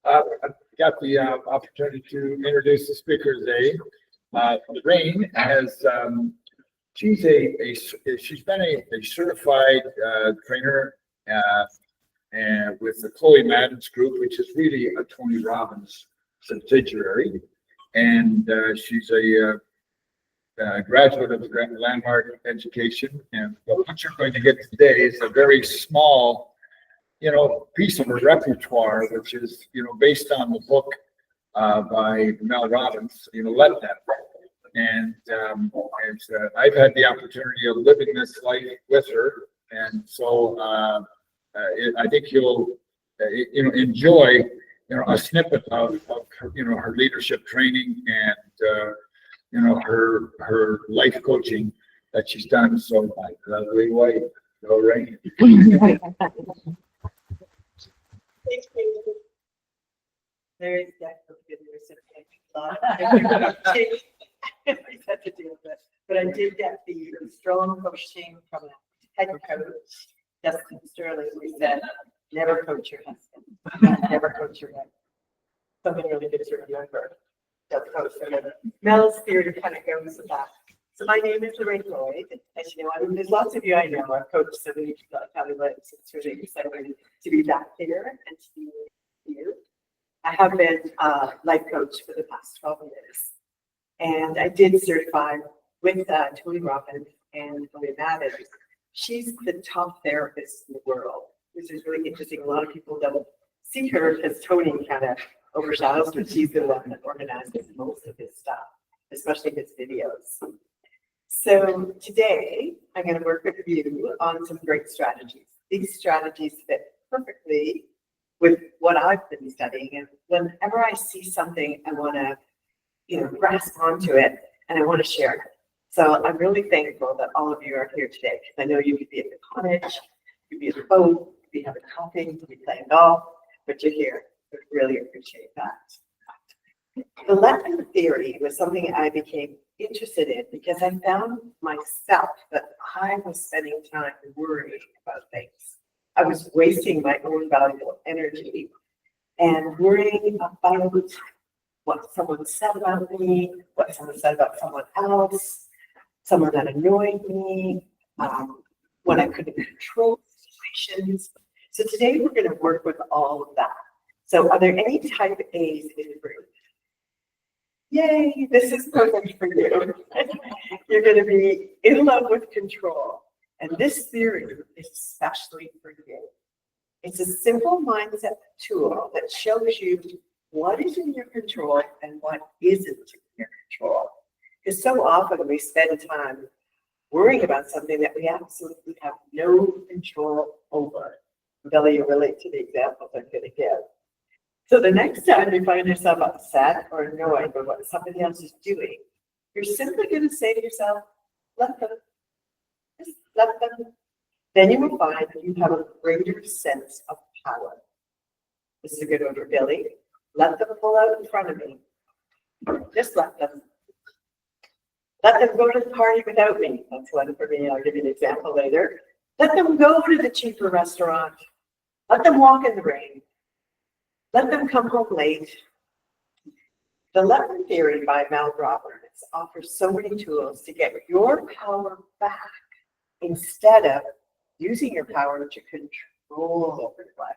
I've got the opportunity to introduce the speaker today. Lorraine has, she's she's been a certified trainer and with the Chloe Madden's group, which is really a Tony Robbins subsidiary. And she's a graduate of landmark education. And what you're going to get today is a very small, piece of her repertoire, which is, based on the book by Mel Robbins, Let Them. And I've had the opportunity of living this life with her. And so I think you'll, enjoy, a snippet of her, her leadership training and, her life coaching that she's done. So, lovely way, Lorraine. There is definitely good recipient. To do with it. But I did get the strong coaching from a head coach, Justin Sterling, who said, never coach your husband, never coach your wife. Something really good to remember. Just coach them. Mel's theory kind of goes with that. So my name is Lorraine Lloyd. As you know, there's lots of you I know. I've coached so many people at County Life, so it's really exciting to be back here and to be with you. I have been a life coach for the past 12 years. And I did certify with Tony Robbins and Chloe Madden. She's the top therapist in the world, which is really interesting. A lot of people don't see her because Tony kind of overshadows, but she's the one that organizes most of his stuff, especially his videos. So today, I'm going to work with you on some great strategies. These strategies fit perfectly with what I've been studying. And whenever I see something, I want to, grasp onto it and I want to share it. So I'm really thankful that all of you are here today because I know you could be at the cottage, you could be at the boat, you could be having coffee, you could be playing golf, but you're here. I really appreciate that. The lesson theory was something I became interested in because I found myself that I was spending time worrying about things. I was wasting my own valuable energy and worrying about what someone said about me, what someone said about someone else, someone that annoyed me, when I couldn't control situations. So today we're going to work with all of that. So are there any type A's in the group? Yay, this is perfect for you. You're going to be in love with control. And this theory is especially for you. It's a simple mindset tool that shows you what is in your control and what isn't in your control. Because so often we spend time worrying about something that we absolutely have no control over. Billy, you relate to the examples I'm going to give. So the next time you find yourself upset or annoyed by what somebody else is doing, you're simply going to say to yourself, let them. Just let them. Then you will find that you have a greater sense of power. This is a good one for Billy. Let them pull out in front of me. Just let them. Let them go to the party without me. That's one for me. I'll give you an example later. Let them go to the cheaper restaurant. Let them walk in the rain. Let them come home late. The Let Them Theory by Mel Robbins offers so many tools to get your power back instead of using your power to control over life.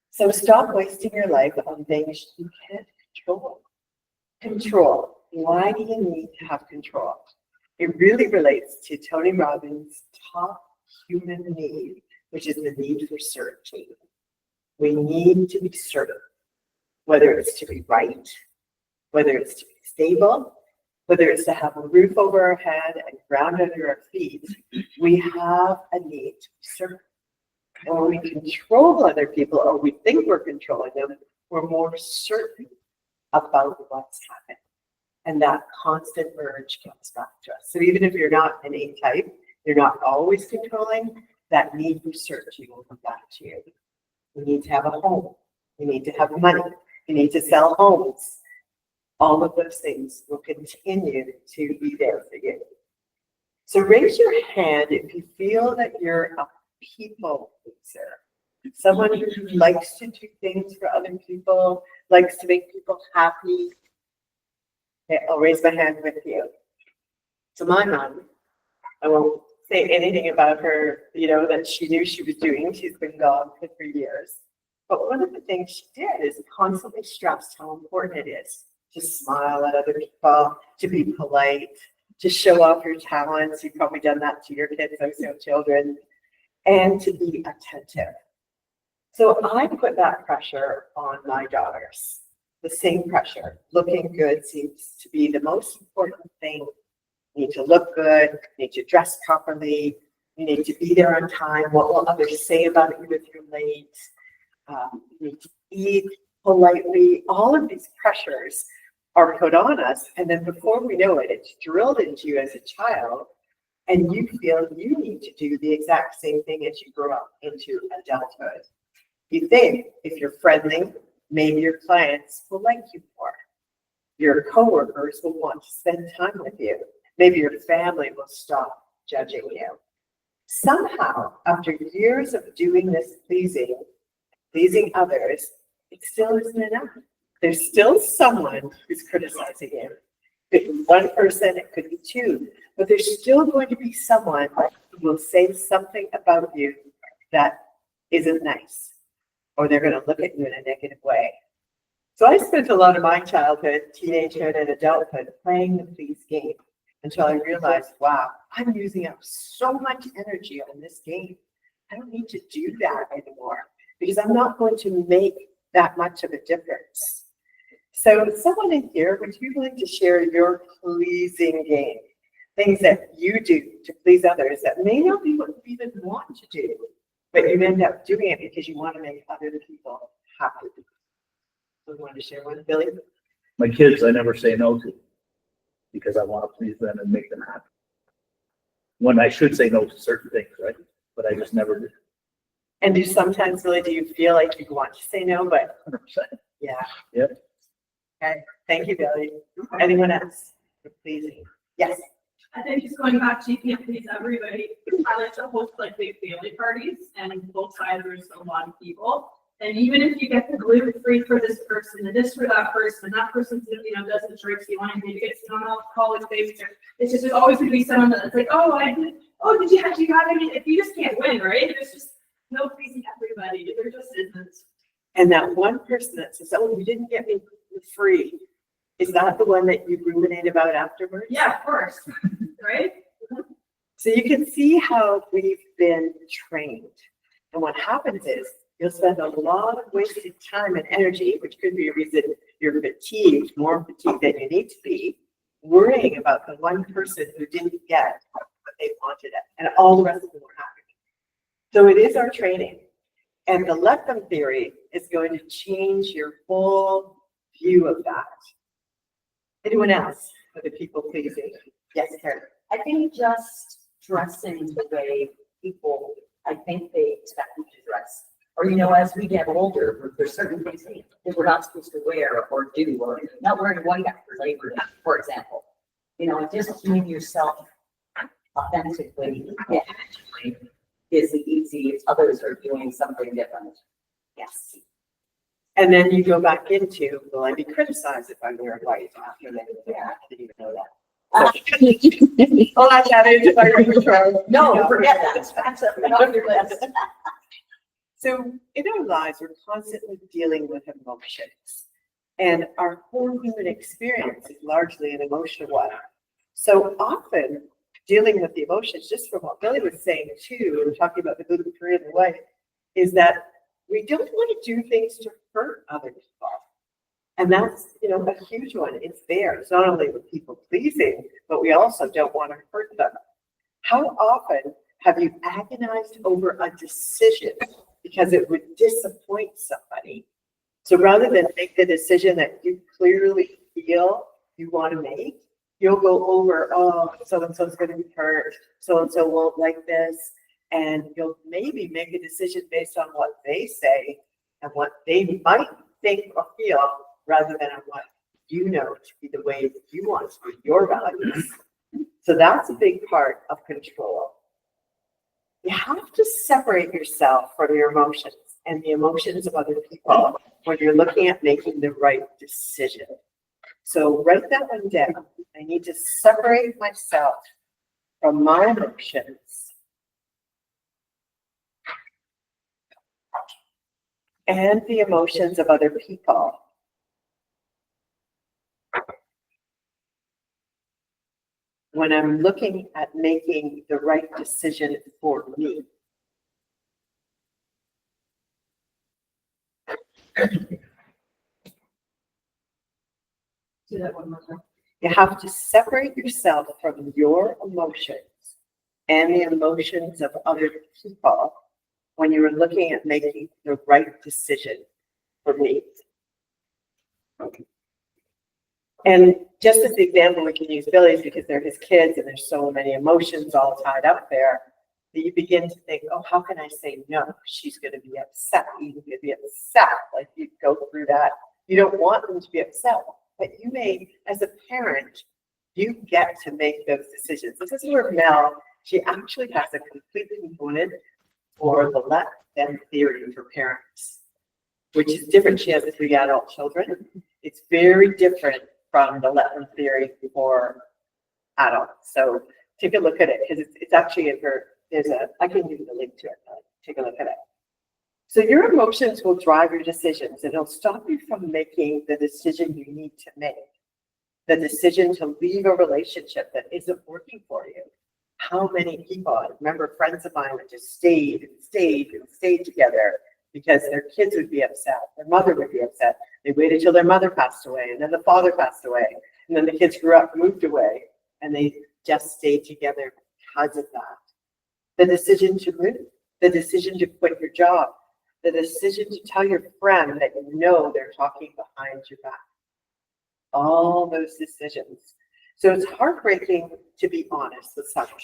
So stop wasting your life on things you can't control. Control. Why do you need to have control? It really relates to Tony Robbins' top human need, which is the need for certainty. We need to be certain, whether it's to be right, whether it's to be stable, whether it's to have a roof over our head and ground under our feet. We have a need to be certain. And when we control other people, or we think we're controlling them, we're more certain about what's happening. And that constant urge comes back to us. So even if you're not an A type, you're not always controlling, that need for certainty will come back to you. You need to have a home. You need to have money. You need to sell homes. All of those things will continue to be there for you. So raise your hand if you feel that you're a people pleaser. someone who likes to do things for other people, likes to make people happy. Okay, I'll raise my hand with you. So my mom, I won't say anything about her, that she knew she was doing. She's been gone for 3 years. But one of the things she did is constantly stressed how important it is to smile at other people, to be polite, to show off your talents. You've probably done that to your kids, those young children, and to be attentive. So I put that pressure on my daughters. The same pressure. Looking good seems to be the most important thing. You need to look good, you need to dress properly, you need to be there on time. What will others say about you if you're late? You need to eat politely. All of these pressures are put on us, and then before we know it, it's drilled into you as a child, and you feel you need to do the exact same thing as you grow up into adulthood. You think if you're friendly, maybe your clients will like you more. Your coworkers will want to spend time with you. Maybe your family will stop judging you. Somehow, after years of doing this pleasing others, it still isn't enough. There's still someone who's criticizing you. It could be one person, it could be two, but there's still going to be someone who will say something about you that isn't nice, or they're going to look at you in a negative way. So I spent a lot of my childhood, teenagehood, and adulthood playing the please game until I realized, wow, I'm using up so much energy on this game. I don't need to do that anymore because I'm not going to make that much of a difference. So someone in here, would you be willing to share your pleasing game? Things that you do to please others that may not be what you even want to do, but you end up doing it because you want to make other people happy. So you want to share one, Billy? My kids, I never say no to because I want to please them and make them happy. When I should say no to certain things, right? But I just never do. And do sometimes, Billy, do you feel like you want to say no, but 100%. yeah. Yep. Okay, thank you, Billy. Anyone else? Pleasing. Yes. I think just going back to you can't please everybody. I like to host like big family parties, and both sides there's a lot of people. And even if you get the gluten-free for this person, and this for that person, and that person's doesn't drink, so you want to maybe get some alcoholic based. It's just there's always going to be someone that's like, did you have any? If you just can't win, right? There's just no pleasing everybody. There just isn't. And that one person that says, "Oh, you didn't get me free," is that the one that you ruminate about afterwards? Yeah, of course. Right? So you can see how we've been trained. And what happens is you'll spend a lot of wasted time and energy, which could be a reason you're fatigued, more fatigued than you need to be, worrying about the one person who didn't get what they wanted, and all the rest of them were happy. So it is our training. And the let them theory is going to change your whole view of that. Anyone else for the people pleasing? Yes, Karen. I think just dressing the way people, I think they expect you to dress. Or, as we get older, there's certain things that we're not supposed to wear or do, or not wearing white after Labor Day, for example. Just being yourself authentically is easy if others are doing something different. Yes. And then you go back into, will I be criticized if I wear white after Labor Day? I didn't even know that. I'll add that into my repertoire. No, forget that. That's on your list. So in our lives, we're constantly dealing with emotions. And our whole human experience is largely an emotional one. So often dealing with the emotions, just from what Billy was saying too, talking about the gluten-free and the white, is that we don't want to do things to hurt other people. And that's, a huge one. It's there. It's not only with people pleasing, but we also don't want to hurt them. How often have you agonized over a decision because it would disappoint somebody? So rather than make the decision that you clearly feel you want to make, you'll go over, so-and-so's going to be hurt, so-and-so won't like this, and you'll maybe make a decision based on what they say and what they might think or feel, rather than on what you know to be the way that you want to be, your values. So that's a big part of control. You have to separate yourself from your emotions. and the emotions of other people when you're looking at making the right decision. So write that one down. I need to separate myself from my emotions and the emotions of other people when I'm looking at making the right decision for me. Do that one more time. You have to separate yourself from your emotions and the emotions of other people when you are looking at making the right decision for me. And just as the example, we can use Billy's because they're his kids and there's so many emotions all tied up there that you begin to think, oh, how can I say no? She's going to be upset. He's going to be upset. Like you go through that. You don't want them to be upset, but you may, as a parent, you get to make those decisions. This is where Mel, she actually has a complete component for the let them theory for parents, which is different. She has the 3 adult children. It's very different from the let them theory for adults. So take a look at it because it's actually in her, I can give you the link to it. Take a look at it. So your emotions will drive your decisions and it'll stop you from making the decision you need to make. The decision to leave a relationship that isn't working for you. How many people, I remember friends of mine that just stayed and stayed and stayed together because their kids would be upset, their mother would be upset. They waited till their mother passed away and then the father passed away. And then the kids grew up, moved away, and they just stayed together because of that. The decision to move, the decision to quit your job, the decision to tell your friend that you know they're talking behind your back. All those decisions. So it's heartbreaking to be honest with someone.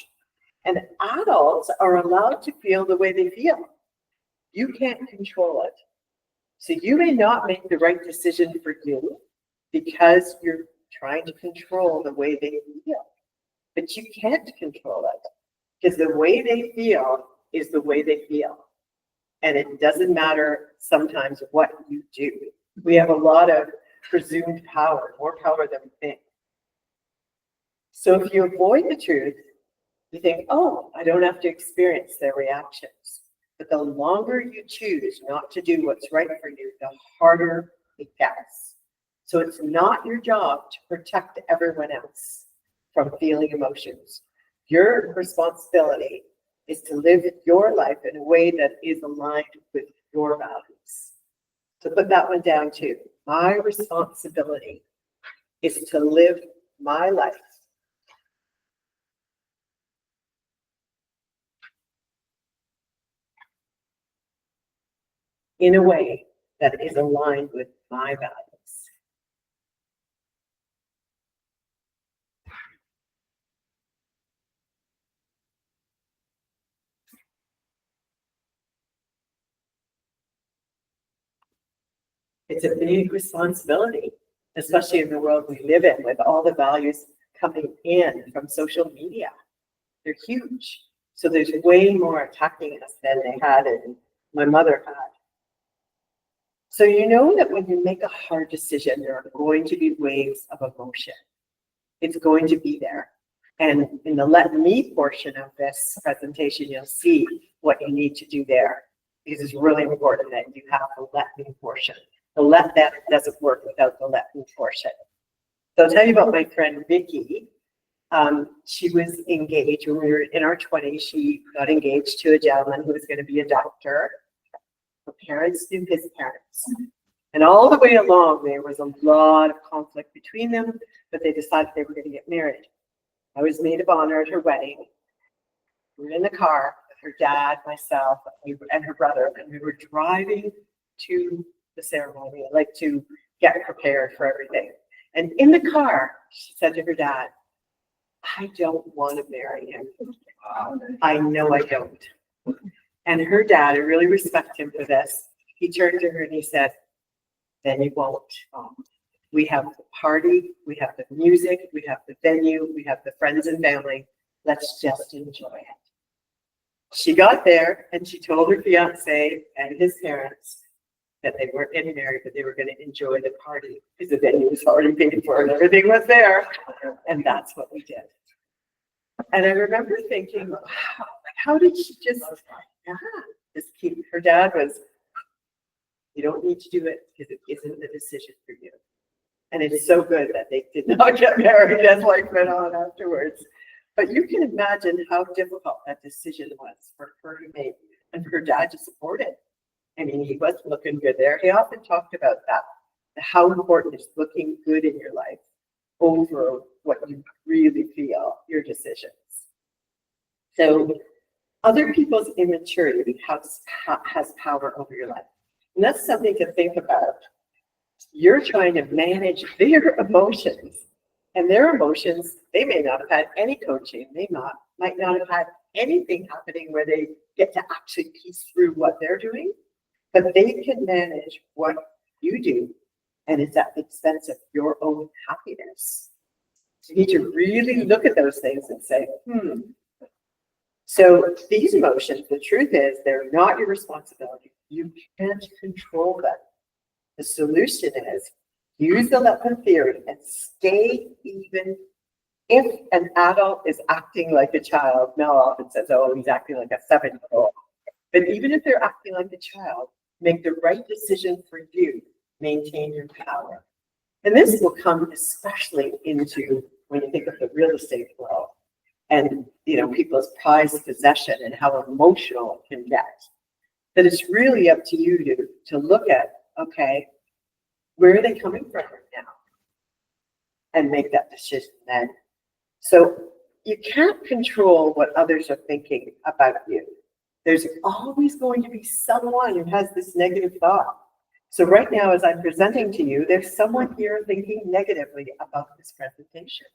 And adults are allowed to feel the way they feel. You can't control it. So you may not make the right decision for you because you're trying to control the way they feel. But you can't control it because the way they feel is the way they feel. And it doesn't matter sometimes what you do. We have a lot of presumed power, more power than we think. So if you avoid the truth, you think, oh, I don't have to experience their reactions. But the longer you choose not to do what's right for you, the harder it gets. So it's not your job to protect everyone else from feeling emotions. Your responsibility is to live your life in a way that is aligned with your values. So put that one down too. My responsibility is to live my life in a way that is aligned with my values. It's a big responsibility, especially in the world we live in with all the values coming in from social media. They're huge. So there's way more attacking us than they had and my mother had. So you know that when you make a hard decision, there are going to be waves of emotion. It's going to be there. And in the let me portion of this presentation, you'll see what you need to do there. Because it's really important that you have the let me portion. The let them doesn't work without the let me portion. So I'll tell you about my friend Vicky. She was engaged when we were in our 20s. She got engaged to a gentleman who was going to be a doctor. Her parents knew his parents. And all the way along, there was a lot of conflict between them, but they decided they were going to get married. I was maid of honor at her wedding. We were in the car with her dad, myself, and her brother, and we were driving to the ceremony, like to get prepared for everything. And in the car, she said to her dad, I don't want to marry him. I know I don't. And her dad, I really respect him for this. He turned to her and he said, then you won't. We have the party, we have the music, we have the venue, we have the friends and family. Let's just enjoy it. She got there and she told her fiance and his parents that they weren't getting married, but they were going to enjoy the party because the venue was already paid for and everything was there. And that's what we did. And I remember thinking, wow, how did she just keep, her dad was, you don't need to do it because it isn't a decision for you. And it is so good that they did not get married as life went on afterwards. But you can imagine how difficult that decision was for her to make and for her dad to support it. I mean, he wasn't looking good there. He often talked about that, how important is looking good in your life over what you really feel, your decisions. So other people's immaturity has power over your life. And that's something to think about. You're trying to manage their emotions. And their emotions, they may not have had any coaching. They might not have had anything happening where they get to actually piece through what they're doing. But they can manage what you do. And it's at the expense of your own happiness. So you need to really look at those things and say, So these emotions, the truth is, they're not your responsibility. You can't control them. The solution is use the Letman theory and stay even if an adult is acting like a child. Mel often says, oh, he's acting like a 7-year-old. But even if they're acting like a child, make the right decision for you. Maintain your power. And this will come especially into when you think of the real estate world and, people's prized possession and how emotional it can get. That it's really up to you to look at, okay, where are they coming from right now? And make that decision then. So you can't control what others are thinking about you. There's always going to be someone who has this negative thought. So right now, as I'm presenting to you, there's someone here thinking negatively about this presentation.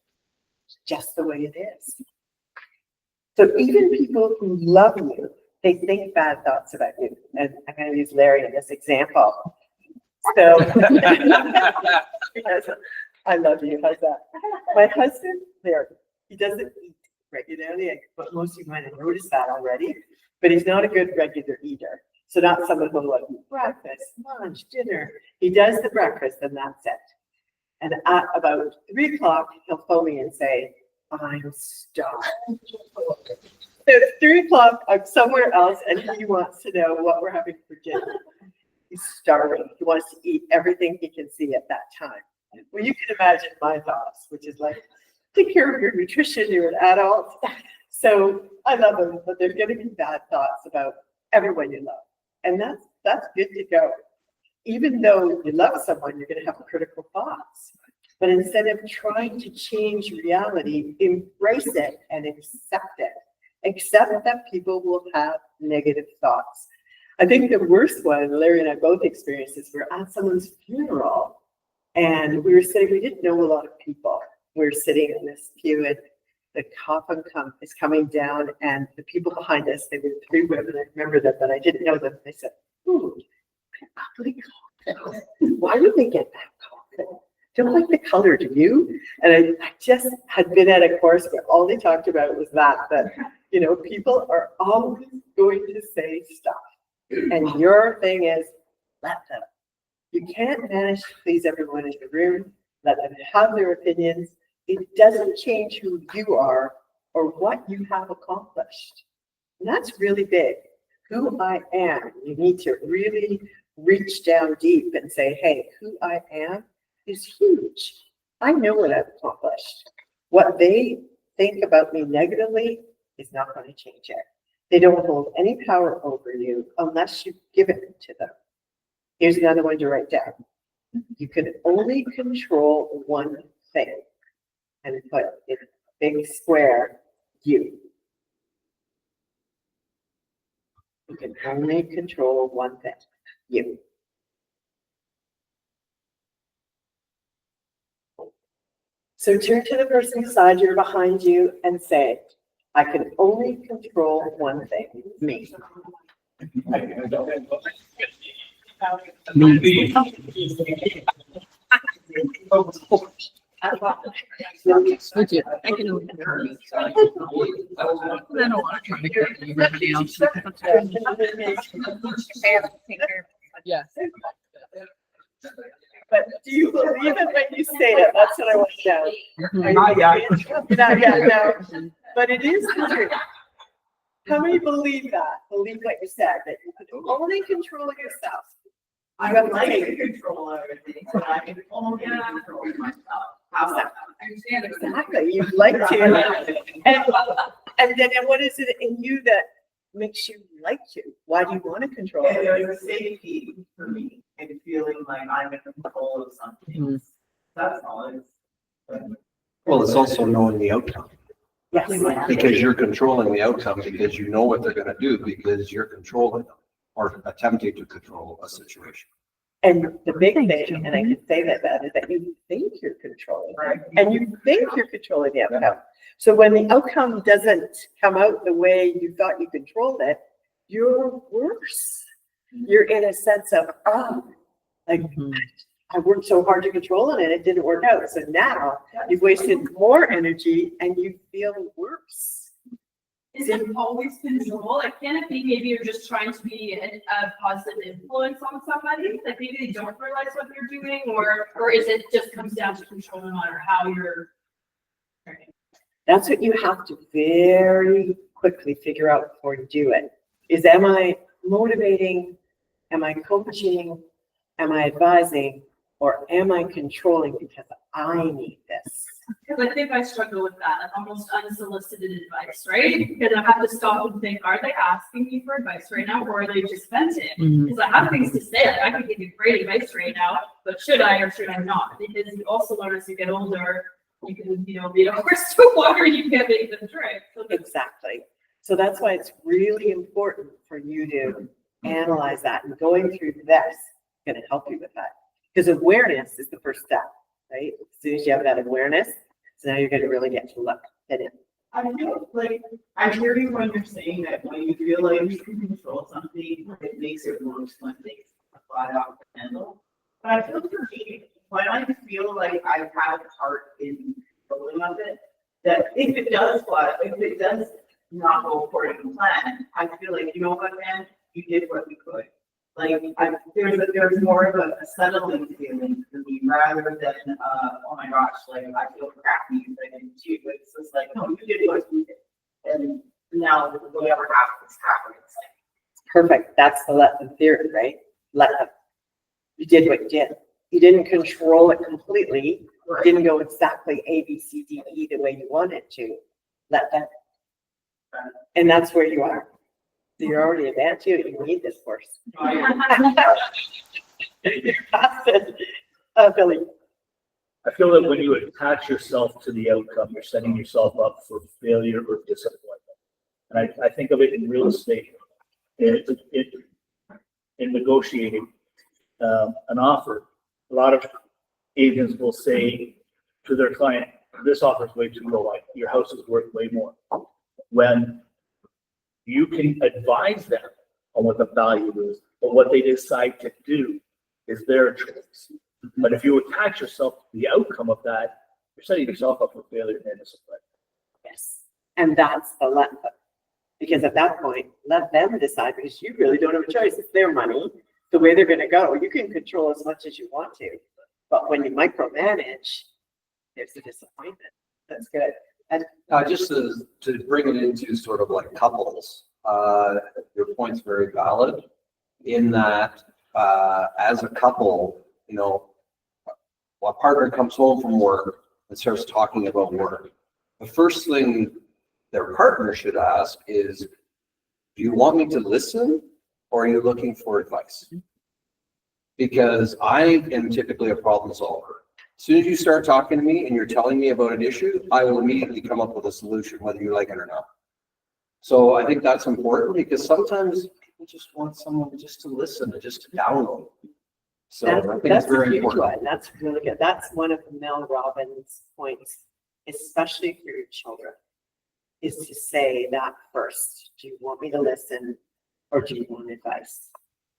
It's just the way it is. So even people who love you, they think bad thoughts about you. And I'm going to use Larry in this example. So I love you. How's that? My husband, Larry, he doesn't eat regularly, but most of you might have noticed that already. But he's not a good regular eater. So not someone who'll like breakfast, lunch, dinner. He does the breakfast and that's it. And at about 3 o'clock, he'll phone me and say, I'm starved. So it's 3 o'clock, I'm somewhere else, and he wants to know what we're having for dinner. He's starving. He wants to eat everything he can see at that time. Well, you can imagine my thoughts, which is like, take care of your nutrition, you're an adult. So I love him, but there's going to be bad thoughts about everyone you love. And that's good to go. Even though you love someone, you're going to have critical thoughts. But instead of trying to change reality, embrace it and accept it. Accept that people will have negative thoughts. I think the worst one, Larry and I both experienced this, we're at someone's funeral and we didn't know a lot of people. We were sitting in this pew and the coffin is coming down and the people behind us, they were 3 women, I remember them, but I didn't know them. They said, ooh, ugly coffin. Why would they get that coffin? Don't like the color, do you? And I just had been at a course where all they talked about was that people are always going to say stuff. And your thing is, let them. You can't manage to please everyone in the room. Let them have their opinions. It doesn't change who you are or what you have accomplished. And that's really big. Who I am, you need to really reach down deep and say, hey, who I am is huge. I know what I've accomplished. What they think about me negatively is not going to change it. They don't hold any power over you unless you give it to them. Here's another one to write down. You can only control one thing. And put in a big square, you. You can only control one thing, you. So turn to the person beside you or behind you and say, I can only control one thing, me. Would you? I can only confirm it. So I don't want to try to get everybody else. Yeah. But do you believe it when you say it? That's what I want to know. Not yet. Not yet, no. But it is the truth. How many believe that? Believe what you said, that you could only control yourself? I would like to control everything, but I can only control myself. How's that? Exactly, you'd like to. And then what is it in you that makes you like to? Why do you want to control And it? there's a safety for me and feeling like I'm in control of something. That's all it is. Well, it's also knowing the outcome, Yes. because you're controlling the outcome because you know what they're gonna do, because you're controlling them or attempting to control a situation. And the big thing, and I can say that, is that you think you're controlling, and you think you're controlling the outcome. So when the outcome doesn't come out the way you thought you controlled it, you're worse. You're in a sense of, like, I worked so hard to control it and it didn't work out. So now you've wasted more energy and you feel worse. Is it always control? Like, can it be maybe you're just trying to be a positive influence on somebody? Like maybe they don't realize what they're doing, or is it just comes down to control no matter how you're turning? That's what you have to very quickly figure out before you do it. Is, am I motivating? Am I coaching? Am I advising? Or am I controlling because I need this? Because I think I struggle with that, like almost unsolicited advice, right? Because I have to stop and think, are they asking me for advice right now, or are they just venting? Because I have things to say, like I could give you great advice right now, but should I or should I not? Because you also learn as you get older, you can, lead a horse to water, you can't make them drink. So Exactly. So that's why it's really important for you to analyze that, and going through this is going to help you with that. Because awareness is the first step, right? As soon as you have that awareness, so now you're going to really get to look at it. I feel like I'm hearing when you're saying that when you feel like you can control something, it makes it worse when things fly off the handle. But I feel for me, when I feel like I have part in controlling of it, that if it does not go according to plan, I feel like, you know what, man, you did what you could. Like, there's more of a settling feeling for me rather than, oh my gosh, like, I feel crappy because I didn't do it. It's just like, no, you did what you did. And now whatever happens, happens. Perfect. That's the let them theory, right? Let them. You did what you did. You didn't control it completely. Right. Didn't go exactly A, B, C, D, E the way you wanted to. Let them. And that's where you are. So you're already advanced. You need this course. You're past it. Billy. I feel that when you attach yourself to the outcome, you're setting yourself up for failure or disappointment. And I think of it in real estate. In negotiating an offer, a lot of agents will say to their client, this offer is way too low. Your house is worth way more. When you can advise them on what the value is, but what they decide to do is their choice. But if you attach yourself to the outcome of that, you're setting yourself up for failure and disappointment. Yes. And that's the let them. Because at that point, let them decide, because you really don't have a choice. It's their money, the way they're going to go. You can control as much as you want to. But when you micromanage, there's a disappointment. That's good. And Just to bring it into sort of like couples, your point's very valid in that, as a couple, a partner comes home from work and starts talking about work. The first thing their partner should ask is, do you want me to listen or are you looking for advice? Because I am typically a problem solver. As soon as you start talking to me and you're telling me about an issue, I will immediately come up with a solution, whether you like it or not. So I think that's important because sometimes people just want someone just to listen and just to download. So I think it's that's a very huge important. one. That's really good. That's one of Mel Robbins' points, especially for your children, is to say that first. Do you want me to listen or do you want advice?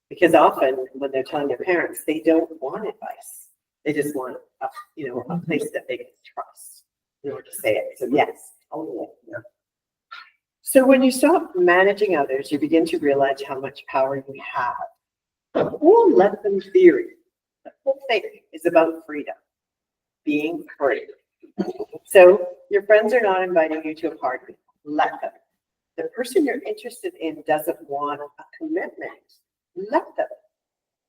Because often when they're telling their parents, they don't want advice. They just want, a place that they can trust in order to say it. So yes, totally. So when you stop managing others, you begin to realize how much power you have. The whole let them theory, the whole thing is about freedom, being free. So your friends are not inviting you to a party. Let them. The person you're interested in doesn't want a commitment. Let them.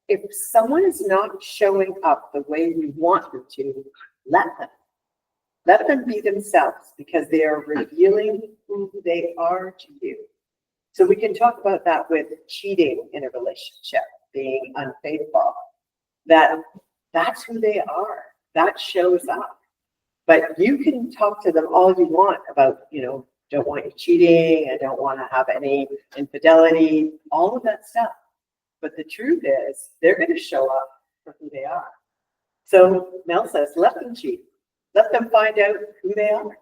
If someone is not showing up the way you want them to, let them. Let them be themselves because they are revealing who they are to you. So we can talk about that with cheating in a relationship, being unfaithful. That's who they are. That shows up. But you can talk to them all you want about, don't want you cheating, I don't want to have any infidelity, all of that stuff. But the truth is, they're going to show up for who they are. So Mel says, let them cheat. Let them find out who they are.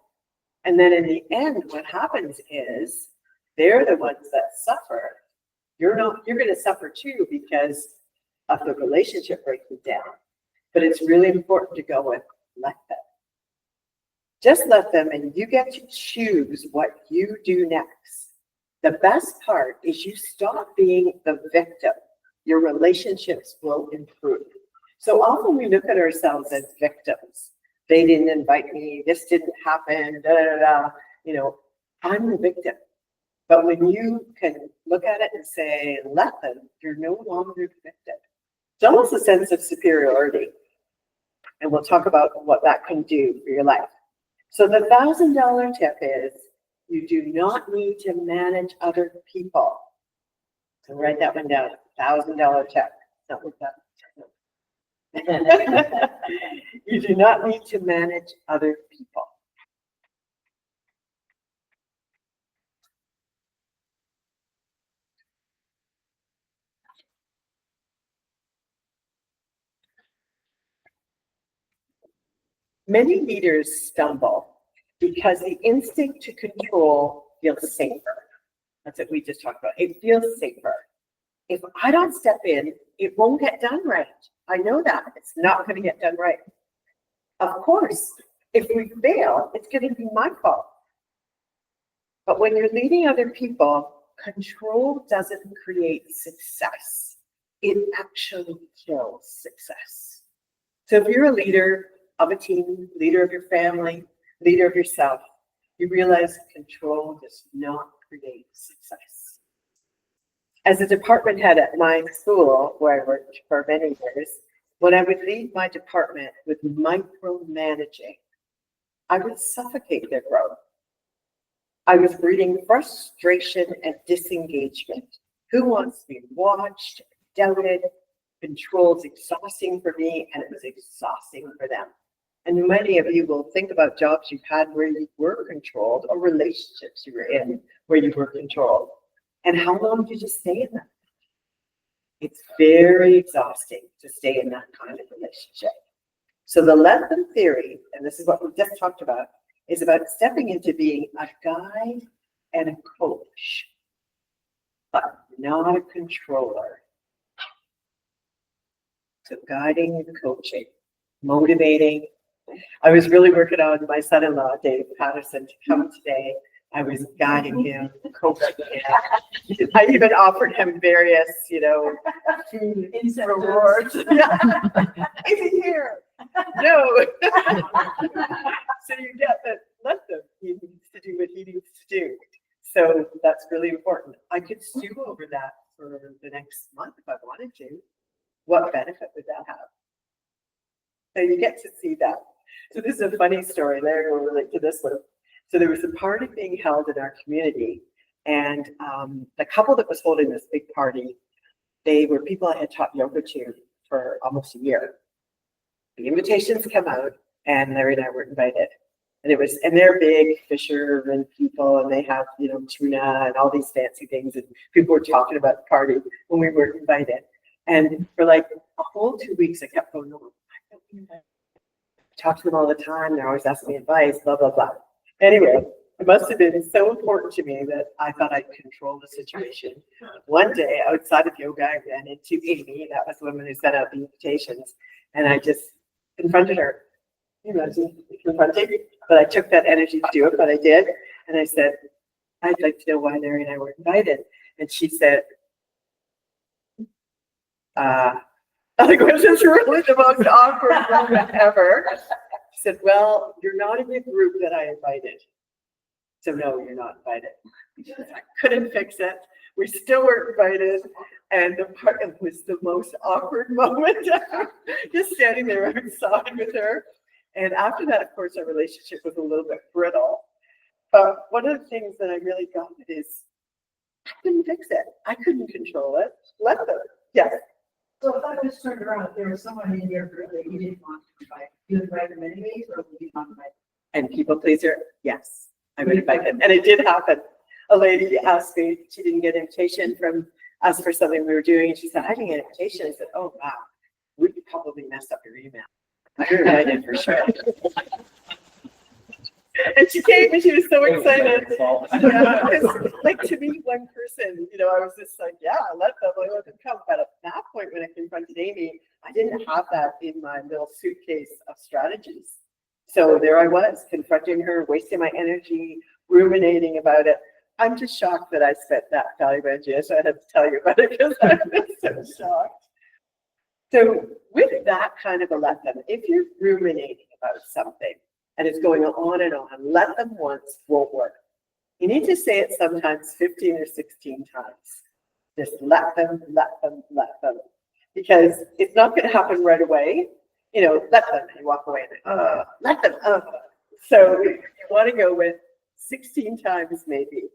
And then in the end, what happens is they're the ones that suffer. You're going to suffer too because of the relationship breaking down. But it's really important to go with let them. Just let them, and you get to choose what you do next. The best part is you stop being the victim. Your relationships will improve. So often we look at ourselves as victims. They didn't invite me, this didn't happen, I'm the victim. But when you can look at it and say, let them, you're no longer the victim. It's almost a sense of superiority. And we'll talk about what that can do for your life. So the $1,000 tip is you do not need to manage other people. So write that one down, $1,000 tip. Not with that. You do not need to manage other people. Many leaders stumble because the instinct to control feels safer. That's what we just talked about. It feels safer. If I don't step in, it won't get done right. I know that. It's not going to get done right. Of course, if we fail, it's going to be my fault. But when you're leading other people, control doesn't create success. It actually kills success. So if you're a leader of a team, leader of your family, leader of yourself, you realize control does not create success. As a department head at my school, where I worked for many years, when I would lead my department with micromanaging, I would suffocate their growth. I was breeding frustration and disengagement. Who wants to be watched, doubted? Control's exhausting for me, and it was exhausting for them. And many of you will think about jobs you've had where you were controlled or relationships you were in where you were controlled. And how long did you stay in them? It's very exhausting to stay in that kind of relationship. So the let them theory, and this is what we just talked about, is about stepping into being a guide and a coach, but not a controller. So guiding and coaching, motivating. I was really working on my son-in-law, Dave Patterson, to come today. I was guiding him, coaching him. I even offered him various, food rewards. Yeah. Is he here? No. So you get that, let them. He needs to do what he needs to do. So that's really important. I could stew over that for the next month if I wanted to. What benefit would that have? So you get to see that. So this is a funny story. Larry will relate to this one. So there was a party being held in our community, and the couple that was holding this big party, they were people I had taught yoga to for almost a year. The invitations come out, and Larry and I were invited. And they're big fishermen people, and they have, tuna and all these fancy things, and people were talking about the party when we were invited. And for like a whole 2 weeks, I kept going, no, I don't think I talk to them all the time. They're always asking me advice, blah, blah, blah. Anyway, it must have been so important to me that I thought I'd control the situation. One day outside of yoga, I ran into Amy, that was the woman who sent out the invitations. And I just confronted her. You know, confronting, but I took that energy to do it, but I did. And I said, I'd like to know why Larry and I were invited. And she said, like, this is really the most awkward moment ever. She said, well, you're not in the group that I invited. So no, you're not invited. I couldn't fix it. We still weren't invited. And the part it was the most awkward moment, just standing there outside with her. And after that, of course, our relationship was a little bit brittle. But one of the things that I really got is I couldn't fix it. I couldn't control it. Let them. Yes. So if I was turned around, if there was someone in your group that you didn't want to invite, you invite them anyways, or would you not invite And people pleaser, yes, I would invite them. And it did happen. A lady asked me, she didn't get an invitation from us for something we were doing. And she said, I didn't get an invitation. I said, oh, wow, we could probably mess up your email. You're invited for sure. And she came and she was so excited. Yeah, like to me, one person, you know, I was just like, yeah, let them come. But at that point, when I confronted Amy, I didn't have that in my little suitcase of strategies. So there I was, confronting her, wasting my energy, ruminating about it. I'm just shocked that I spent that valuable energy. So I had to tell you about it because I was so shocked. So with that kind of a let them, if you're ruminating about something and it's going on and on, let them once won't work. You need to say it sometimes 15 or 16 times. Just let them, let them, let them. Because it's not going to happen right away. You know, let them, and you walk away and let them. So you want to go with 16 times maybe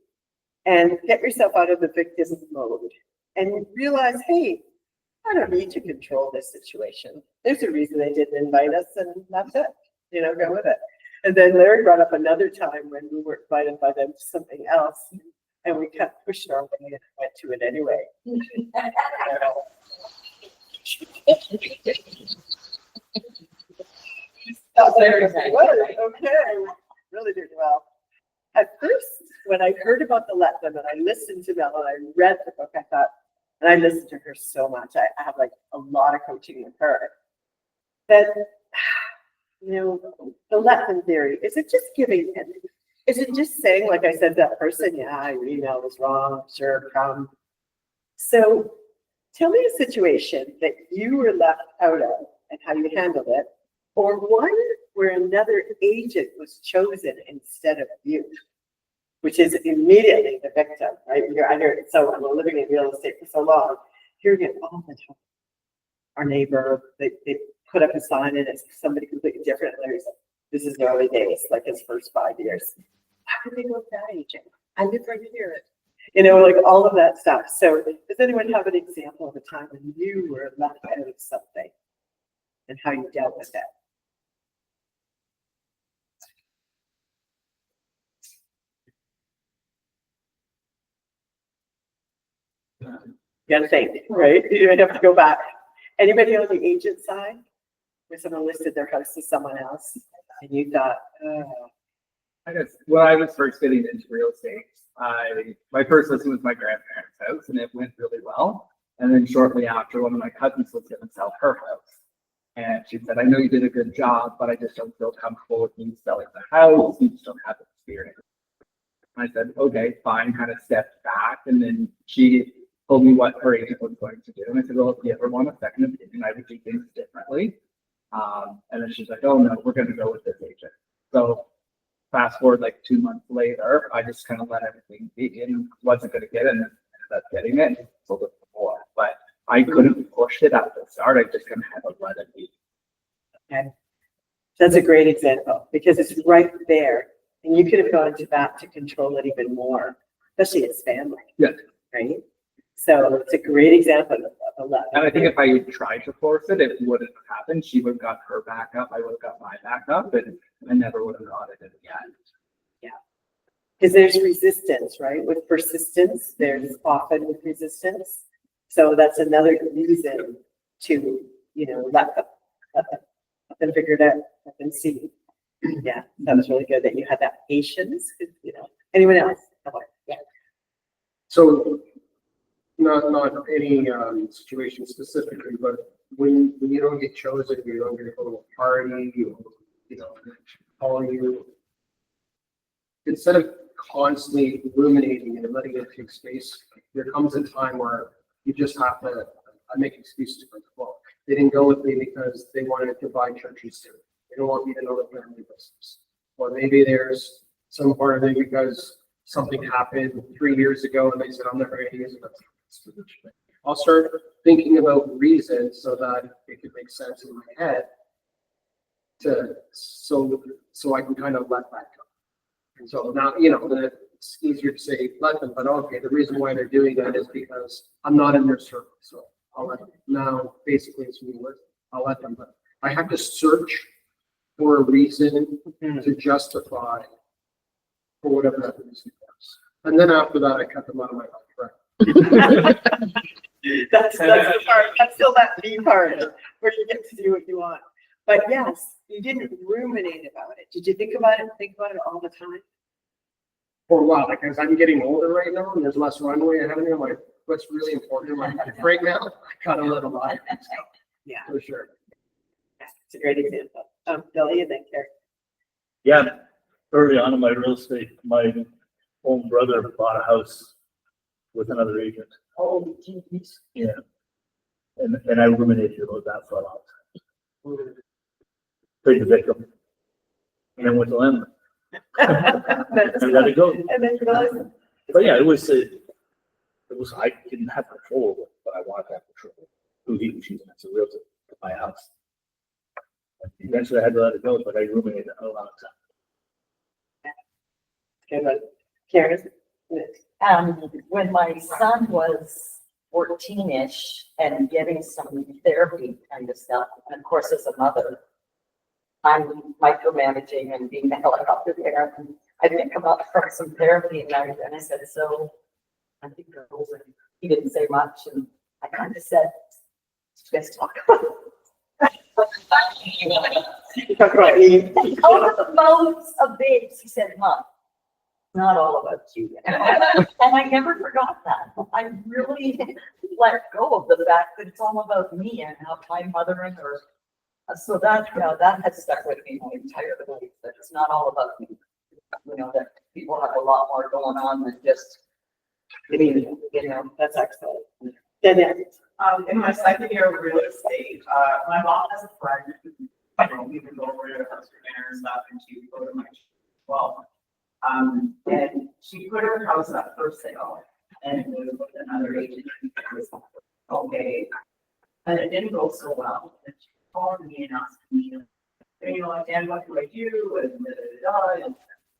and get yourself out of the victim mode and realize, hey, I don't need to control this situation. There's a reason they didn't invite us, and that's it. You know, go with it. And then Larry brought up another time when we were invited by them to something else, and we kind of pushed our way and went to it anyway. Okay, really did well. At first, when I heard about the let them and I listened to them and I read the book, I thought, and I listened to her so much. I have like a lot of coaching with her. That, you know, the let them theory, is it just giving in? Is it just saying, like I said, that person, yeah, your email was wrong, sure, come. So tell me a situation that you were left out of and how you handled it, or one where another agent was chosen instead of you, which is immediately the victim, right? I hear it so, I'm living in real estate for so long, hearing it all the time. Our neighbor, they put up a sign and it's somebody completely different. There's, this is the early days, like his first 5 years. How did they go with that agent? I live right here. You know, like all of that stuff. So does anyone have an example of a time when you were left out of something and how you dealt with it? You gotta think, right? You have to go back. Anybody on the agent side? Where someone listed their house to someone else and you thought, I guess when I was first getting into real estate, my first listing was my grandparents' house and it went really well. And then shortly after, one of my cousins was going to sell her house. And she said, I know you did a good job, but I just don't feel comfortable with you selling the house. You just don't have experience. And I said, okay, fine, kind of stepped back. And then she told me what her agent was going to do. And I said, well, if you ever want a second opinion, I would do things differently. And then she's like, oh no, we're going to go with this agent. So fast forward like 2 months later, I just kind of let everything be and wasn't going to get it and ended up getting it and sold it before. But I couldn't push it at the start. I just kind of had to let it be. okay. That's a great example because it's right there. And you could have gone to that to control it even more, especially its family. Yeah. Right? So it's a great example of a love. And I think if I tried to force it, it wouldn't have happened. She would have got her back up. I would have got my back up and I never would have got it again. Yeah. Because there's resistance, right? With persistence, there's often resistance. So that's another reason to, you know, let them figure it out, let them see. Yeah, that was really good that you had that patience, you know. Anyone else? Yeah. So not any situation specifically, but when you don't get chosen, you don't get to go to a party, you know, call you. Instead of constantly ruminating and letting it take space, there comes a time where you just have to, I make excuses for, well, they didn't go with me because they wanted to buy churches too. They don't want me to know the family business. Or maybe there's some part of it because something happened 3 years ago and they said, I'm never going to use it. I'll start thinking about reasons so that it could make sense in my head so I can kind of let that go. And so now, you know, then it's easier to say let them, but okay, the reason why they're doing that is because I'm not in their circle. So I'll let them. Now, basically, it's me with, I'll let them, but I have to search for a reason to justify for whatever that reason is. And then after that, I cut them out of my life, right? That's the part, that's still that B part where you get to do what you want. But yes, you didn't ruminate about it. Did you think about it all the time? For a while, like as I'm getting older right now and there's less runway ahead of me, I'm like, what's really important in my life right now? I gotta let a lot. Yeah. For sure. It's a great example. Billy, and then Carrie. Yeah, early on in my real estate, my own brother bought a house with another agent. Oh, geez. Yeah. And I ruminated about that for a long time. Played the victim. And then went to land. And let it go. And then you realize, But yeah, it was, I didn't have control of it, but I wanted to have control of who he was using as a realtor at my house. Eventually I had to let it go, but I ruminated a lot of time. okay, but Karen, When my son was 14-ish and getting some therapy kind of stuff, and of course, as a mother, I'm micromanaging and being the helicopter parent. And I pick him up from some therapy and I said, so I think you're over. He didn't say much, and I kind of said, let's talk about it. you talk about me. Out of the mouths of babes, he said, Mom, not all about you. And I never forgot that. I really let go of the fact that it's all about me and how my mothering her. So that, you know, that has stuck with me my entire life, that it's not all about me. You know, that people have a lot more going on than just, you know, That's excellent. Then, In my second year of real estate, my mom has a friend who, you know, we would go over to her house for dinner and stuff, and she would go to my, well, and she put her house up for sale and moved with another agent. Okay. And it didn't go so well. And she called me and asked me, you know, like, Dan, what do I do? And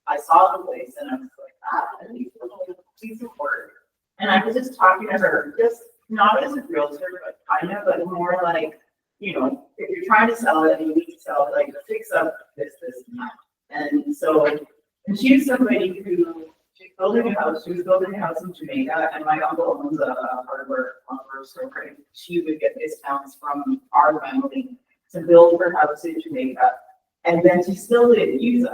I saw the place and I was like, and she's important. And I was just talking to her, just not as a realtor, but kind of, but more like, you know, if you're trying to sell it, you need to sell it, like fix up this, and that. And so, and she's somebody who, she's building a house, she was building a house in Jamaica, and my uncle owns a hardware store. She would get discounts from our family to build her house in Jamaica. And then she still didn't use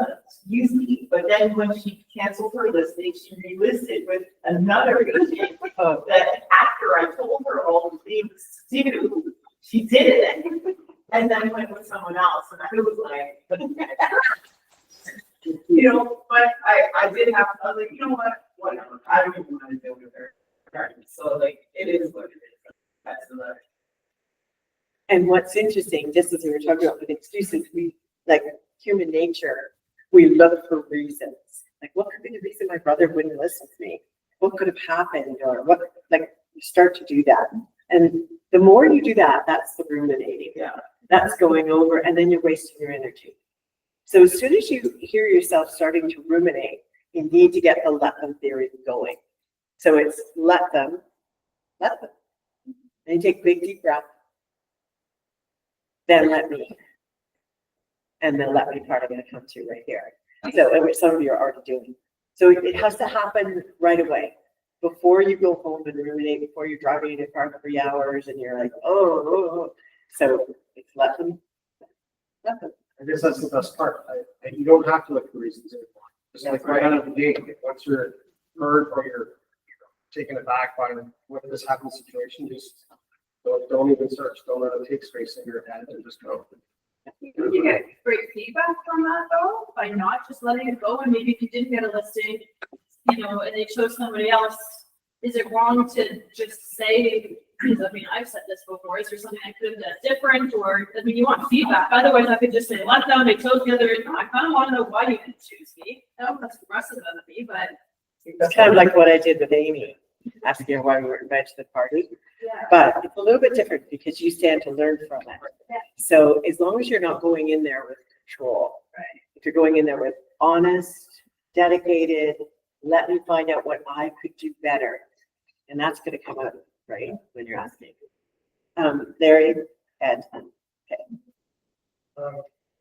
me. But then when she canceled her listing, she relisted with another agent that after I told her all the things to do, she did it. And then went with someone else. And I was like, you know, but I did have, I was like, you know what, whatever. I don't even want to deal with her. So like, it is what it is. That's the. and what's interesting, just as we were talking about with excuses, we, like human nature, we look for reasons. Like, what could be the reason my brother wouldn't listen to me? What could have happened? Or what, like, you start to do that. And the more you do that, that's the ruminating. Yeah. That's going over, and then you're wasting your energy. So as soon as you hear yourself starting to ruminate, you need to get the let them theory going. So it's let them. And you take a big deep breath. Then let me. And then let me part I'm going to come to right here. So, which some of you are already doing. So it has to happen right away. Before you go home and ruminate, before you're driving in your car for 3 hours and you're like, oh. So it's let them. I guess that's the best part. You don't have to look for reasons anymore. Just like right out of the gate, once you're hurt or you're taken aback by what this happened situation, just Don't even search, don't let it take space in your head and just go. You get great feedback from that though, by not just letting it go, and maybe if you didn't get a listing, you know, and they chose somebody else, is it wrong to just say, because I mean, I've said this before, is there something I could have done different, or, I mean, you want feedback, otherwise I could just say, let them, they chose the other, I kind of want to know why you didn't choose me, no, that's aggressive of me, but. It's kind of like what I did with Amy, asking her why we were invited to the party. Yeah. But it's a little bit different because you stand to learn from it. So as long as you're not going in there with control, Right. if you're going in there with honest, dedicated, let me find out what I could do better. And that's gonna come out, right, when you're asking. Larry, Ed,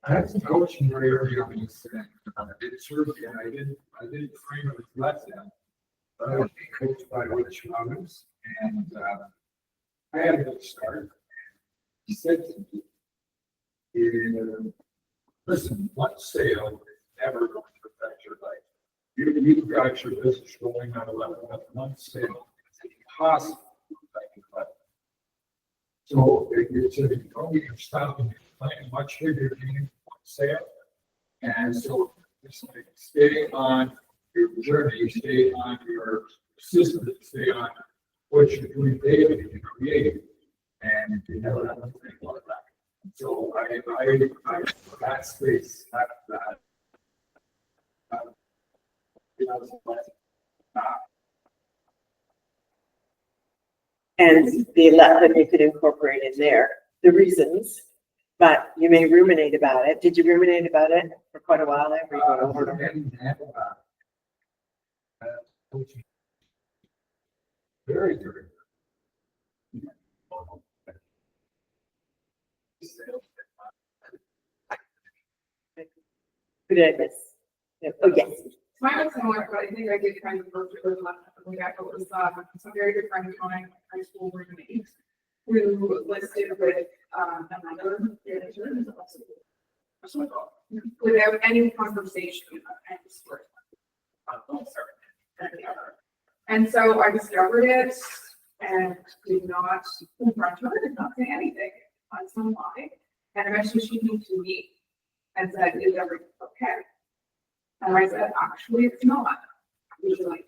I had some coaching very early on in this thing. I did survey and I didn't frame it with less than. But I was being coached by Lloyd and I had a good start. He said to me, listen, one sale is never going to affect your life. You've got your business going on a level with one sale. It's impossible to affect your life. So it's you're stopping planning much bigger than one sale. And so it's like stay on your journey, stay on your system, stay on what you're doing daily and create. And you never have to think about that. So I that space, and the let them you could incorporate in there, the reasons, but you may ruminate about it. Did you ruminate about it for quite a while? Very good. Who did I miss? Oh, yes. Mine was similar, but I think I did kind of go through the left. We got it was some very good friend of mine, high school roommate, who listed with another manager without any conversation of any sort. And so I discovered it and did not confront her, did not say anything on some lie. And eventually she came to me and said, is everything okay? And I said, actually, it's not. Usually like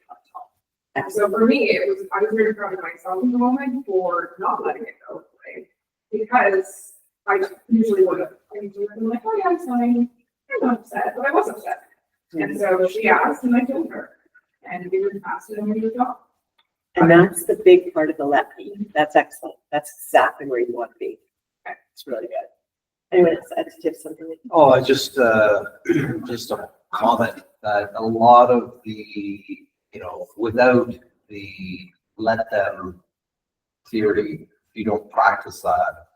and so for me, it was, I was very proud of myself in the moment for not letting it go away. Because I usually would have, like, oh yeah, I'm fine. I'm not upset, but I was upset. And so she asked and I told her. And we would pass it and we would talk. And that's the big part of the let be. That's excellent. That's exactly where you want to be. It's really good. Anyone else add to something? Oh, I just a comment that a lot of the, without the let them theory, if you don't practice that,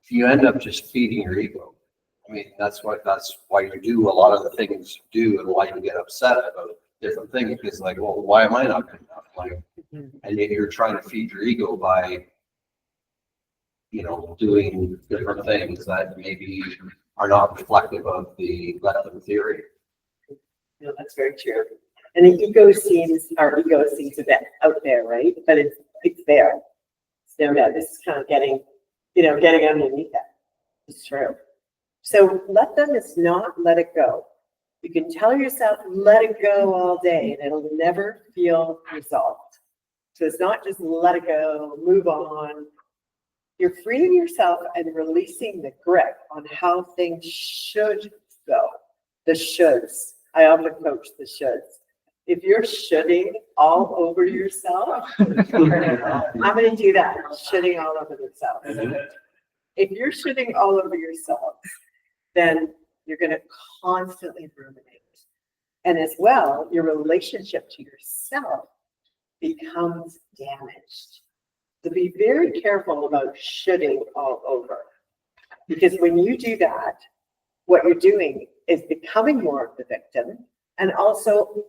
you end up just feeding your ego. I mean, that's why you do a lot of the things you do and why you get upset about different things, because like, well, why am I not good enough? Like, and then you're trying to feed your ego by, doing different things that maybe are not reflective of the let them theory. No, that's very true. And the our ego seems a bit out there, right? But it's there. So no, this is kind of getting underneath that. It's true. So let them is not let it go. You can tell yourself, let it go all day, and it'll never feel resolved. So it's not just let it go, move on. You're freeing yourself and releasing the grip on how things should go. The shoulds. I often coach the shoulds. If you're shoulding all over yourself, how many do that? Shoulding all over themselves. If you're shoulding all over yourself, then you're going to constantly ruminate. And as well, your relationship to yourself becomes damaged. So be very careful about shoulding all over. Because when you do that, what you're doing is becoming more of the victim and also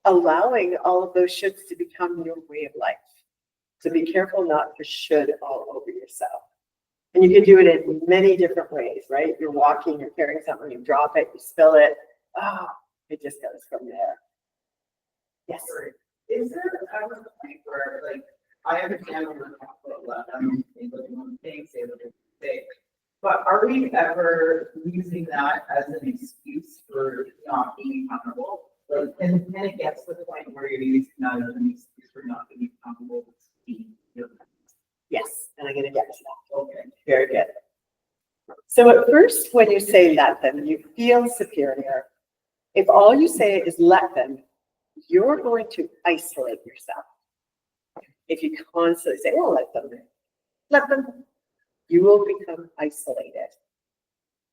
allowing all of those shoulds to become your way of life. So be careful not to should all over yourself. And you can do it in many different ways, right? You're walking, you're carrying something, you drop it, you spill it. Oh, it just goes from there. Yes. Is there ever a point where, like, I understand on the capital level, I'm looking on things, say what they say. But are we ever using that as an excuse for not being accountable? Like, and it gets to the point where you're using that as an excuse for not being accountable. Yes, and I'm gonna get to that. Okay. Very good. So at first, when you say let them, you feel superior. If all you say is let them, you're going to isolate yourself. If you constantly say, oh, let them, you will become isolated.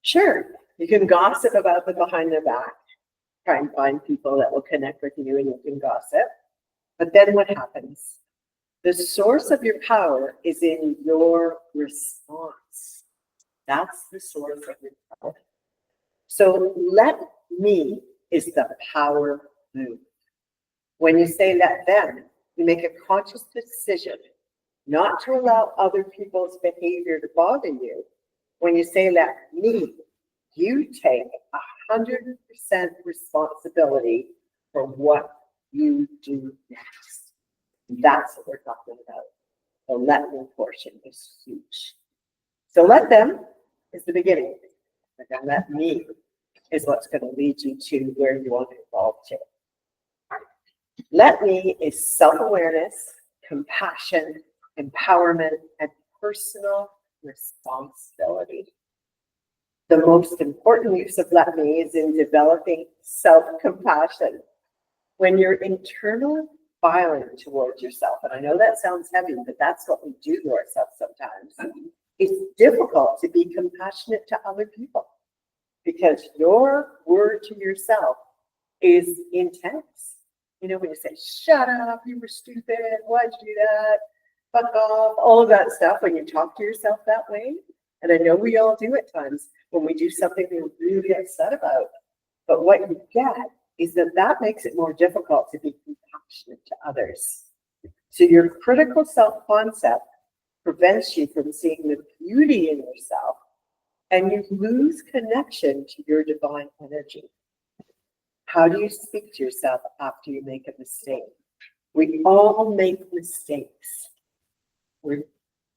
Sure, you can gossip about them behind their back, try and find people that will connect with you and you can gossip. But then what happens? The source of your power is in your response. That's the source of your power. So let me is the power move. When you say let them, you make a conscious decision not to allow other people's behavior to bother you. When you say let me, you take 100% responsibility for what you do next. That's what we're talking about. The let me portion is huge. So let them is the beginning. And then let me is what's going to lead you to where you want to evolve to. Let me is self-awareness, compassion, empowerment, and personal responsibility. The most important use of let me is in developing self-compassion. When you're internal violent towards yourself, and I know that sounds heavy, but that's what we do to ourselves sometimes. It's difficult to be compassionate to other people because your word to yourself is intense. You know, when you say, shut up, you were stupid, why'd you do that? Fuck off, all of that stuff, when you talk to yourself that way. And I know we all do at times when we do something we're really upset about. But what you get is that that makes it more difficult to be compassionate to others. So your critical self-concept prevents you from seeing the beauty in yourself, and you lose connection to your divine energy. How do you speak to yourself after you make a mistake? We all make mistakes. We're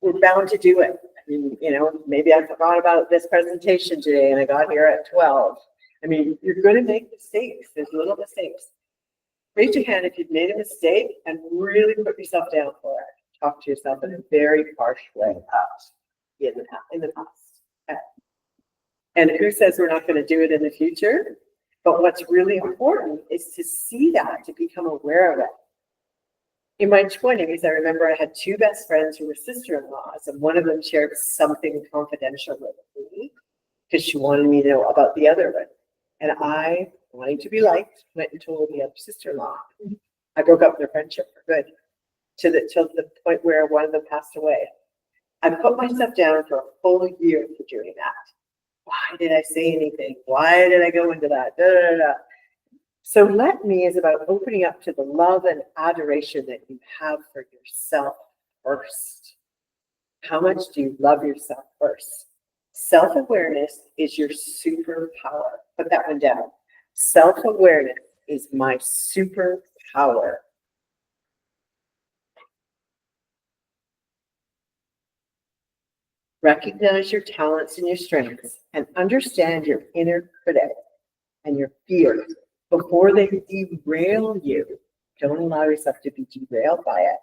bound to do it. I mean, you know, maybe I forgot about this presentation today and I got here at 12. I mean, you're going to make mistakes. There's little mistakes. Raise your hand if you've made a mistake and really put yourself down for it. Talk to yourself in a very harsh way in the past. Okay. And who says we're not going to do it in the future? But what's really important is to see that, to become aware of it. In my 20s, I remember I had two best friends who were sister-in-laws, and one of them shared something confidential with me because she wanted me to know about the other one. And I, wanting to be liked, went and told the other sister-in-law. I broke up their friendship for good, till the point where one of them passed away. I put myself down for a full year for doing that. Why did I say anything? Why did I go into that? Da, da, da. So let me is about opening up to the love and adoration that you have for yourself first. How much do you love yourself first? Self-awareness is your superpower. Put that one down. Self-awareness is my superpower. Recognize your talents and your strengths and understand your inner critic and your fears before they derail you. Don't allow yourself to be derailed by it.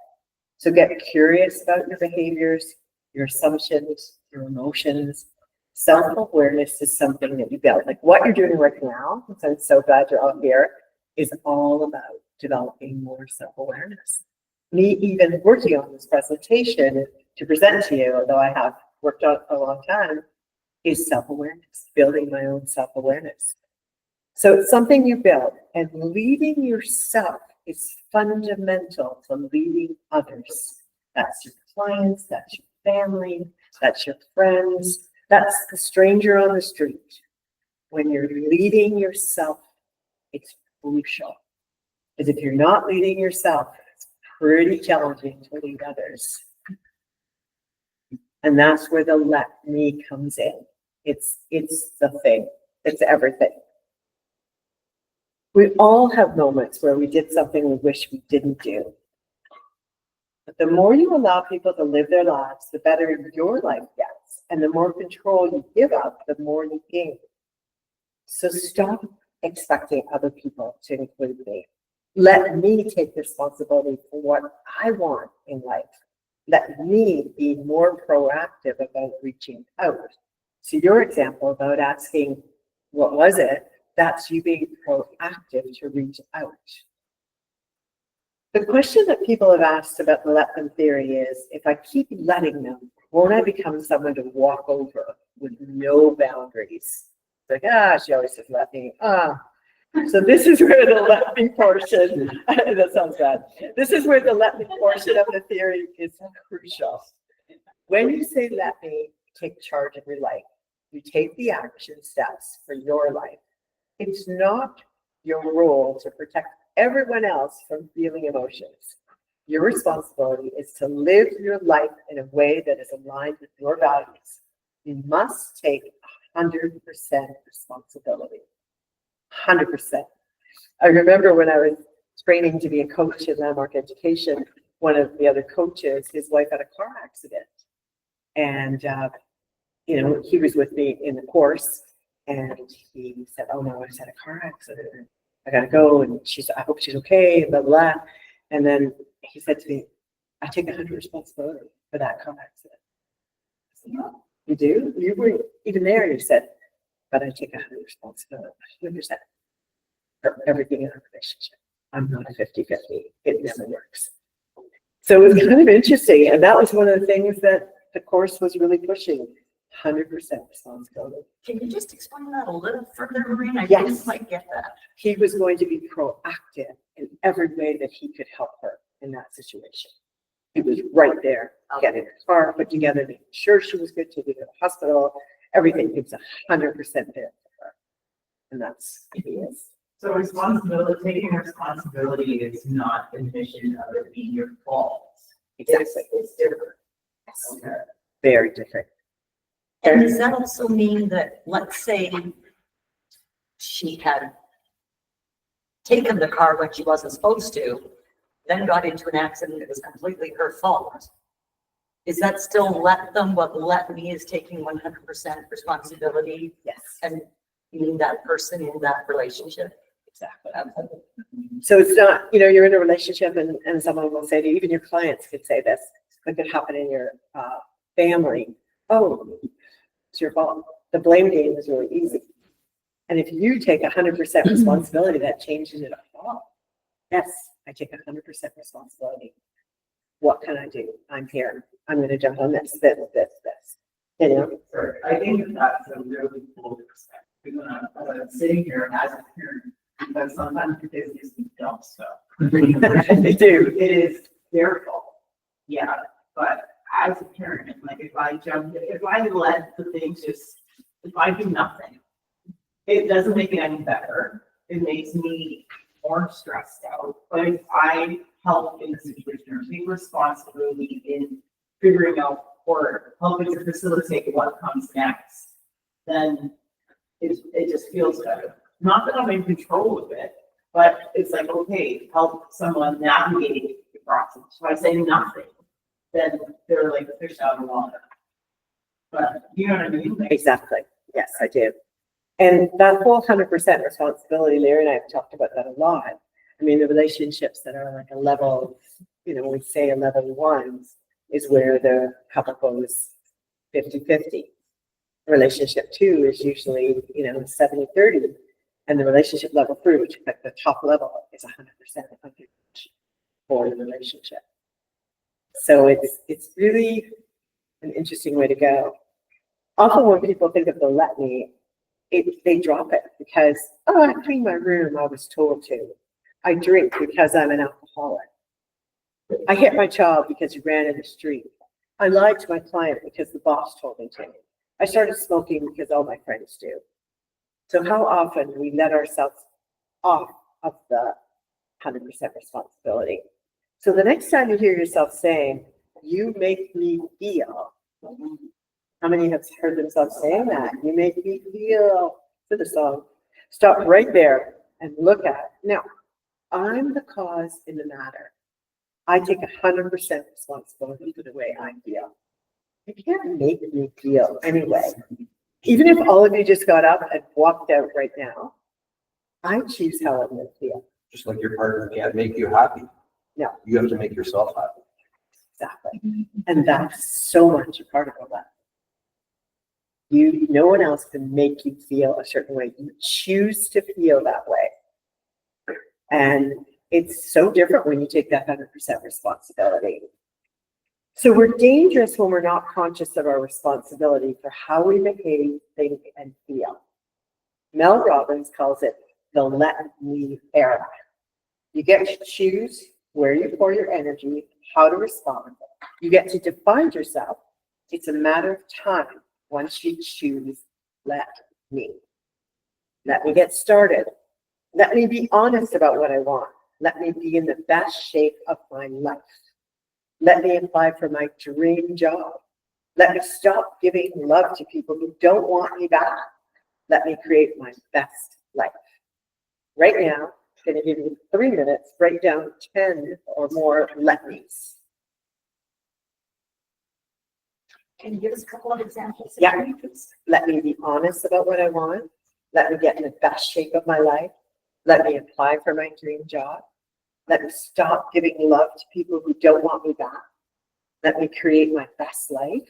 So get curious about your behaviors, your assumptions, your emotions. Self-awareness is something that you build. Like what you're doing right now, which I'm so glad you're all here, is all about developing more self-awareness. Me even working on this presentation to present to you, although I have worked on it for a long time, is self-awareness, building my own self-awareness. So it's something you build, and leading yourself is fundamental to leading others. That's your clients, that's your family, that's your friends, that's the stranger on the street. When you're leading yourself, it's crucial. Because if you're not leading yourself, it's pretty challenging to lead others. And that's where the let me comes in. It's the thing. It's everything. We all have moments where we did something we wish we didn't do. But the more you allow people to live their lives, the better your life gets. And the more control you give up, the more you gain. So stop expecting other people to include me. Let me take responsibility for what I want in life. Let me be more proactive about reaching out. So your example about asking, what was it? That's you being proactive to reach out. The question that people have asked about the let them theory is, if I keep letting them, won't I become someone to walk over with no boundaries? It's like, she always says let me, So this is where the let me portion, that sounds bad. This is where the let me portion of the theory is crucial. When you say let me take charge of your life, you take the action steps for your life. It's not your role to protect everyone else from feeling emotions. Your responsibility is to live your life in a way that is aligned with your values. You must take 100% responsibility. 100%. I remember when I was training to be a coach in Landmark Education, one of the other coaches, his wife had a car accident. And, he was with me in the course and he said, oh no, I just had a car accident. I gotta go. And I hope she's okay, blah, blah. And then he said to me, I take 100% responsibility for that car accident. I said, no, you do? You were even there, you said, but I take 100% responsibility, 100% for everything in our relationship. I'm not a 50-50. It never works. So it was kind of interesting. And that was one of the things that the course was really pushing, 100% responsibility. Can you just explain that a little further, Lorraine? I Yes. didn't quite get that. He was going to be proactive in every way that he could help her in that situation. He was right there, getting her car put together, making sure she was good to go to the hospital, everything. He was 100% there for her. And that's who he is. So taking responsibility is not admission of it being your fault. Exactly. It's different. Okay. Very different. And does that also mean that, let's say she had taken the car when she wasn't supposed to, then got into an accident, it was completely her fault? Is that still let them, what let me is taking 100% responsibility? Yes. And being that person in that relationship? Exactly. So it's not, you're in a relationship and someone will say to you, even your clients could say this, it could happen in your family. Oh, it's your fault. The blame game is really easy. And if you take 100% responsibility, that changes it all. Yes, I take 100% responsibility. What can I do? I'm here. I'm going to jump on this. I think that's a really cool perspective. When I'm sitting here as a parent, because sometimes the kids just do dumb stuff. They do. It is their fault. Yeah, but as a parent, like if I let the thing if I do nothing, it doesn't make it any better. It makes me more stressed out. But if I help in the situation or take responsibility in figuring out or helping to facilitate what comes next, then it just feels better. Not that I'm in control of it, but it's like, okay, help someone navigate the process. So I say nothing, then they're like a fish out of water. But you know what I mean? Like, Exactly. Yes, I do. And that whole 100% responsibility, Larry and I have talked about that a lot. I mean, the relationships that are like a level, when we say a level 1 is where the couple goes 50-50. Relationship 2 is usually, 70-30. And the relationship level 3, which is like the top level, is 100% for the relationship. So it's really an interesting way to go. Often when people think of the let me, they drop it because, I clean my room, I was told to. I drink because I'm an alcoholic. I hit my child because he ran in the street. I lied to my client because the boss told me to. I started smoking because all my friends do. So how often we let ourselves off of the 100% responsibility. So the next time you hear yourself saying, you make me feel, how many have heard themselves saying that? You make me feel, to the song. Stop right there and look at it. Now, I'm the cause in the matter. I take 100% responsibility for the way I feel. You can't make me feel anyway. Even if all of you just got up and walked out right now, I choose how I'm going to feel. Just like your partner can't make you happy. No. You have to make yourself happy. Exactly. And that's so much a part of all that. No one else can make you feel a certain way. You choose to feel that way. And it's so different when you take that 100% responsibility. So we're dangerous when we're not conscious of our responsibility for how we behave, think, and feel. Mel Robbins calls it the let me era. You get to choose where you pour your energy, how to respond. You get to define yourself. It's a matter of time once you choose let me. Let me get started. Let me be honest about what I want. Let me be in the best shape of my life. Let me apply for my dream job. Let me stop giving love to people who don't want me back. Let me create my best life. Right now, I'm going to give you 3 minutes, write down 10 or more let me's. Can you give us a couple of examples? Yeah. Let me be honest about what I want. Let me get in the best shape of my life. Let me apply for my dream job. Let me stop giving love to people who don't want me back. Let me create my best life.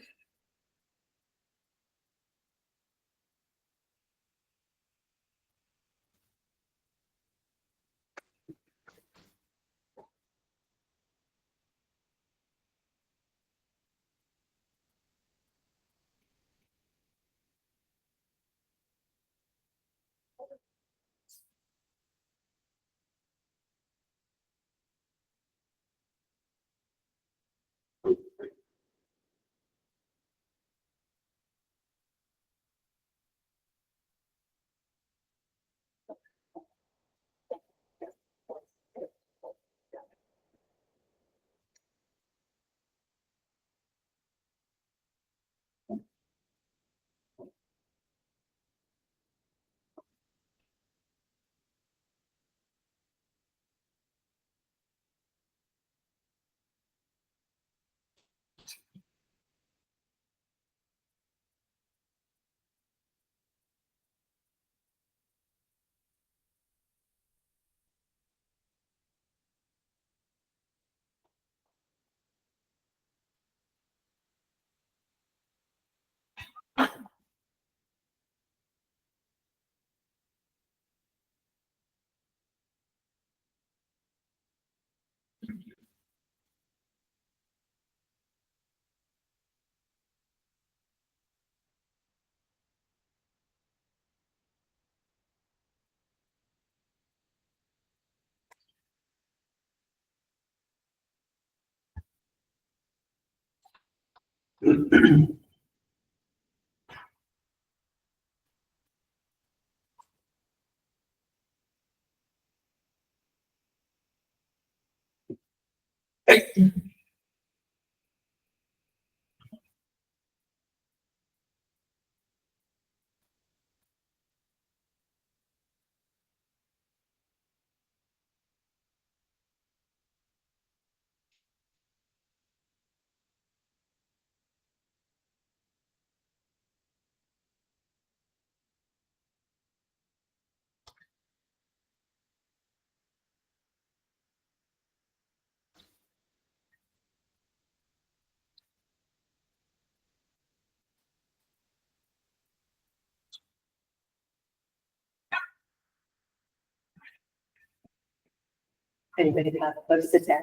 Anybody have close to 10?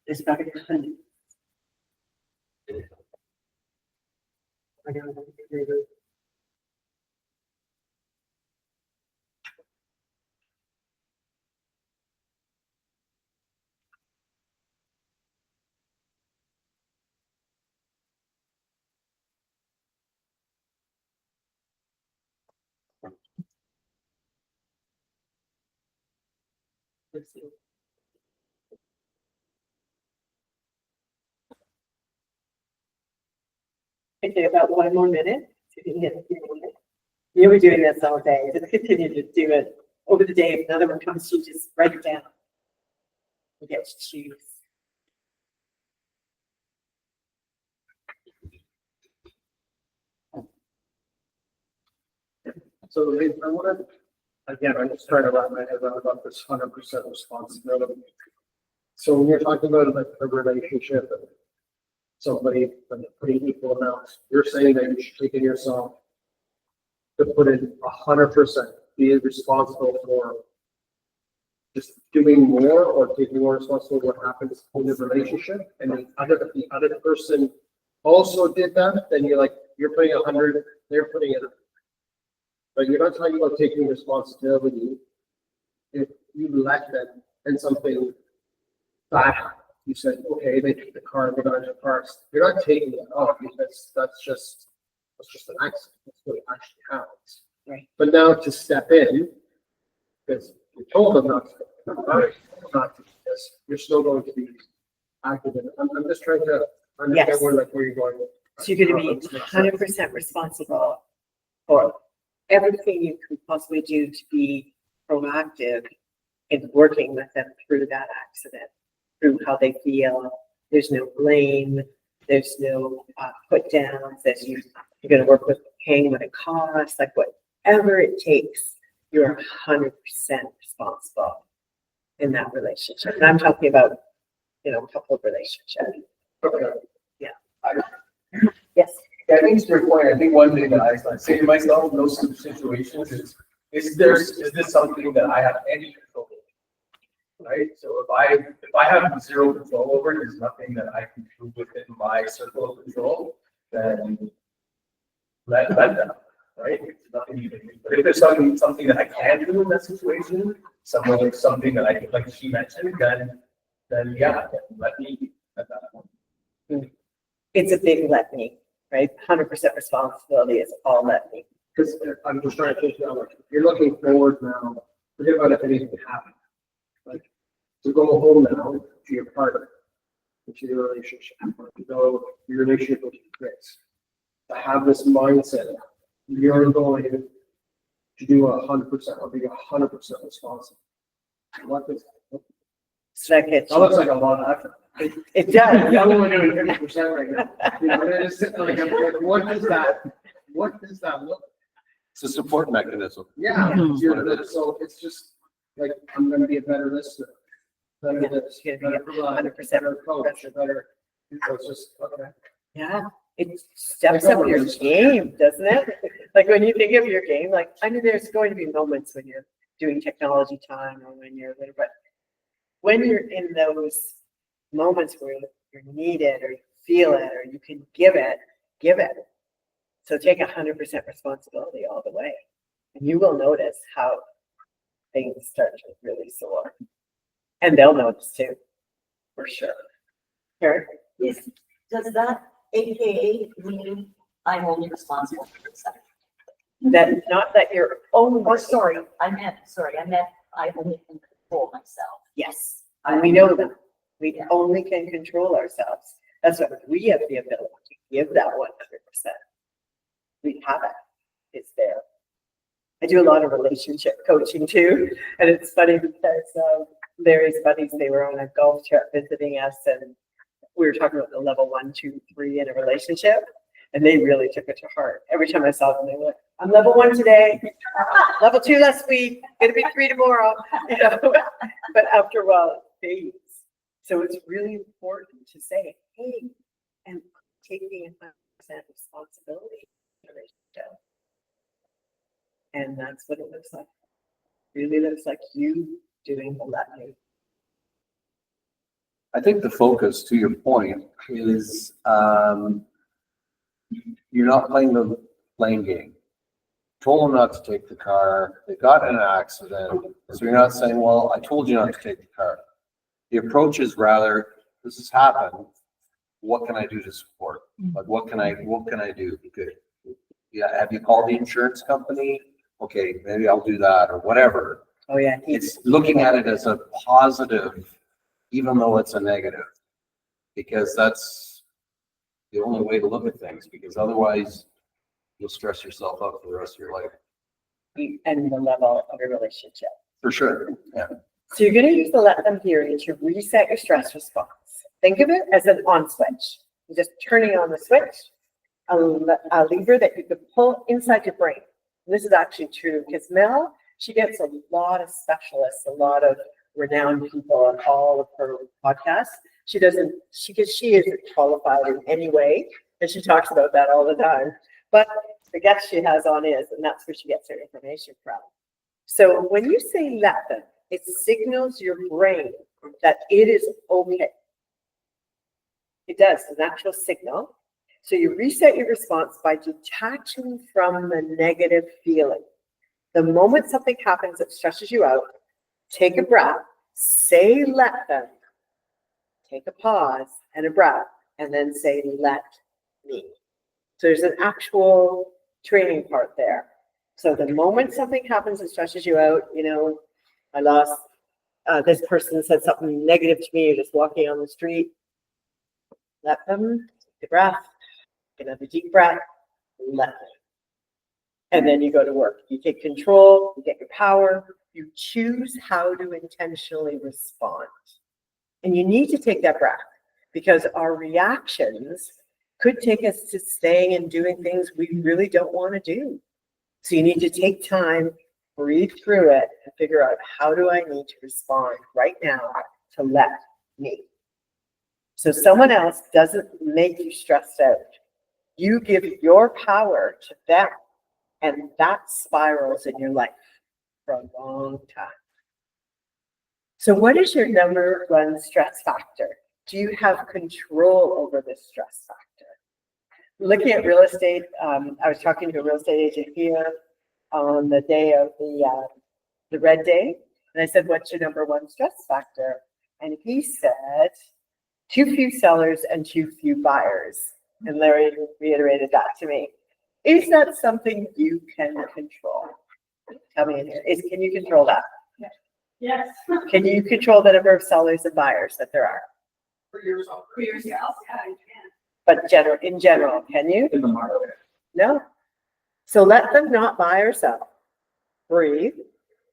There's about 100. Let's see. Okay, about 1 more minute. So you can get a few more minutes. You'll be doing this all day. Just continue to do it over the day. If another one comes, you just write it down. We get to choose. So I wanted, again, I'm just trying to wrap my head around about this 100% responsibility. So when you're talking about like a relationship and somebody putting equal amounts, you're saying that you should take it yourself to put in 100%, be responsible for just doing more or taking more responsibility for what happens in the relationship. And then if the other person also did that, then you're putting 100, they're putting it. But you're not talking about taking responsibility if you let them and something bad happened. You said, okay, they took the car, they got into the parks. You're not taking it off because that's just an accident. That's what actually happens. Right. But now to step in, because you told them not to do this, you're still going to be active in it. I'm just trying to understand Yes. where you're going. So you're gonna be 100% responsible for everything you can possibly do to be proactive in working with them through that accident, through how they feel. There's no blame. There's no put downs. You're going to work with paying what it costs, like whatever it takes. You're 100% responsible in that relationship. And I'm talking about, couple relationship. Okay. Yeah. Yes. Yeah, I think to your point, I think one thing that I say to myself in those situations is this something that I have any control over? Right? So if I have zero control over it, there's nothing that I can do within my circle of control, then let them, right? It's nothing you can do. But if there's something that I can do in that situation, something that I could, like she mentioned, then yeah, let me at that point. It's a big let me, right? 100% responsibility is all let me. Because I'm just trying to think now, like, you're looking forward now, forget about if anything happened. Like, to go home now to your partner, to your relationship, or to go your relationship with your kids. To have this mindset, you're going to do 100% or be 100% responsible. What does So that gets that looks like a lot of effort. it does. I'm only doing 50% right now. You know, and it's sitting like, I'm like, what does that look? It's a support mechanism. Yeah, That's what it is. so it's just like, I'm gonna be a better listener. Better this, You're better gonna be provider, 100% better coach, better, so it's just, okay. Yeah, it steps up your game, doesn't it? Like when you think of your game, like, I mean, there's going to be moments when you're doing technology time or when you're, but when you're in those moments where you're needed or you feel it or you can give it. So take 100% responsibility all the way. And you will notice how things start to really soar. And they'll notice too, for sure. Karen? Does that AKA mean I'm only responsible for myself? That, not that you're only. Or sorry, I meant I only can control myself. Yes, and we know that. We Yeah. only can control ourselves. That's what we have the ability to give that 100%. We have it. It's there. I do a lot of relationship coaching too. And it's funny because Larry's buddies, they were on a golf trip visiting us and we were talking about the level 1, 2, 3 in a relationship. And they really took it to heart. Every time I saw them, they were like, I'm level 1 today, level 2 last week, gonna be 3 tomorrow. You know? But after a while, it fades. So it's really important to say, hey, and taking 100% responsibility for the relationship. And that's what it looks like. Really looks like you doing the letting. I think the focus, to your point, is you're not playing the blame game. Told them not to take the car. They got in an accident. So you're not saying, well, I told you not to take the car. The approach is rather, this has happened. What can I do to support? Like, what can I do? Good. Yeah. Have you called the insurance company? Okay, maybe I'll do that or whatever. Oh yeah. It's looking at it as a positive, even though it's a negative, because that's the only way to look at things, because otherwise you'll stress yourself out for the rest of your life. And the level of your relationship. For sure. Yeah. So you're gonna use the let them period to reset your stress response. Think of it as an on switch. You're just turning on the switch, a lever that you could pull inside your brain. And this is actually true because Mel, she gets a lot of specialists, a lot of renowned people on all of her podcasts. She isn't qualified in any way, and she talks about that all the time. But the guest she has on is, and that's where she gets her information from. So when you say let them, it signals your brain that it is okay. It does, an actual signal. So you reset your response by detaching from the negative feeling. The moment something happens that stresses you out, take a breath, say let them, take a pause and a breath, and then say let me. So there's an actual training part there. So the moment something happens that stresses you out, I lost, this person said something negative to me, you're just walking on the street, let them, take a breath, get another deep breath, let them. And then you go to work. You take control, you get your power, you choose how to intentionally respond. And you need to take that breath because our reactions could take us to staying and doing things we really don't want to do. So you need to take time, breathe through it, and figure out how do I need to respond right now to let me. So someone else doesn't make you stressed out. You give your power to them, and that spirals in your life for a long time. So what is your number one stress factor? Do you have control over this stress factor? Looking at real estate, I was talking to a real estate agent here on the day of the red day, and I said, "What's your number one stress factor?" And he said, "Too few sellers and too few buyers." And Larry reiterated that to me. Is that something you can control? Tell me in here. Can you control that? Yes. Can you control the number of sellers and buyers that there are? For yourself, yeah, you can. But in general, can you? In the market. No. So let them not buy or sell. Breathe.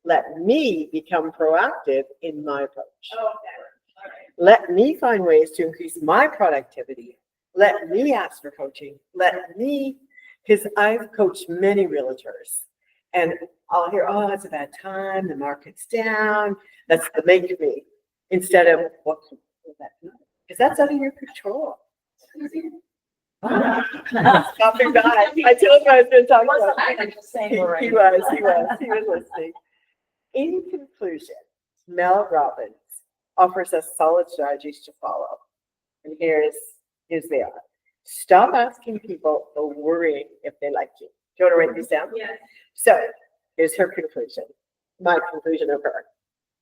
Let me become proactive in my approach. Oh, okay. All right. Let me find ways to increase my productivity. Let me ask for coaching. Let me, because I've coached many realtors and I'll hear, oh, it's a bad time. The market's down. That's the make me. Instead of what can that do? Because that's out of your control. Stopping by. I told you I was going to talk about it. He was listening. In conclusion, Mel Robbins offers us solid strategies to follow. And here's they are. Stop asking people or worrying if they like you. Do you want to write these down? Yes. So here's her conclusion. My conclusion of her.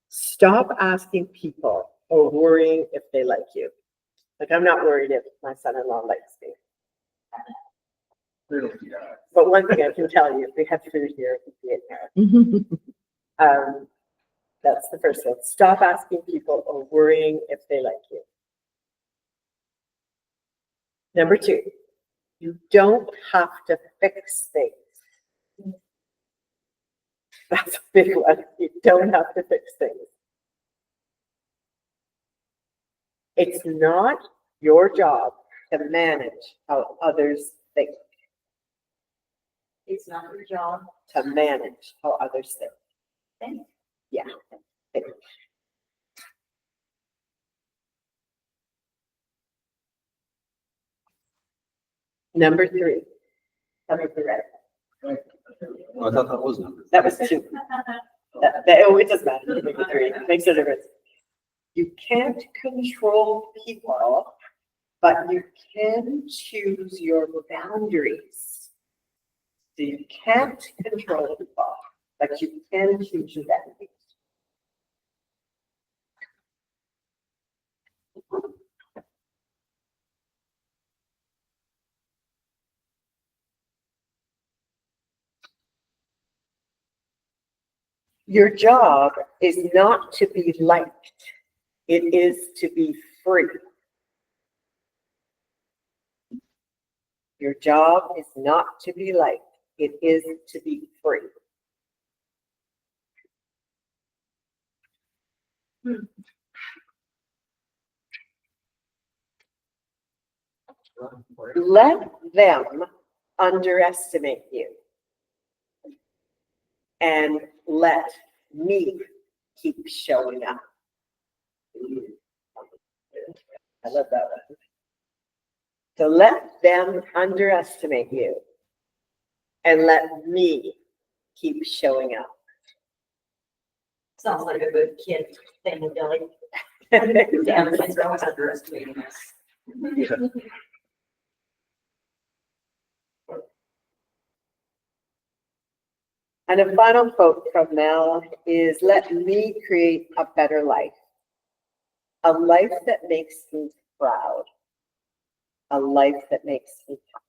Stop asking people or worrying if they like you. Like, I'm not worried if my son-in-law likes me. But one thing I can tell you, if we have food here, it would be in there. That's the first one. Stop asking people or worrying if they like you. Number 2, you don't have to fix things. That's a big one. You don't have to fix things. It's not your job to manage how others think. It's not your job. To manage how others think. Thanks. Yeah. Number 3. Number 3. Oh, I thought that was number. That was 2. It doesn't matter. Number 3. It makes a difference. You can't control people, but you can choose your boundaries. So you can't control people, but you can choose your boundaries. Your job is not to be liked. It is to be free. Your job is not to be liked. It is to be free. Let them underestimate you. And let me keep showing up. I love that one. So let them underestimate you. And let me keep showing up. Sounds like a good kid thing, Billy. Damn, kids are always underestimating us. And a final quote from Mel is, let me create a better life. A life that makes me proud. A life that makes me happy.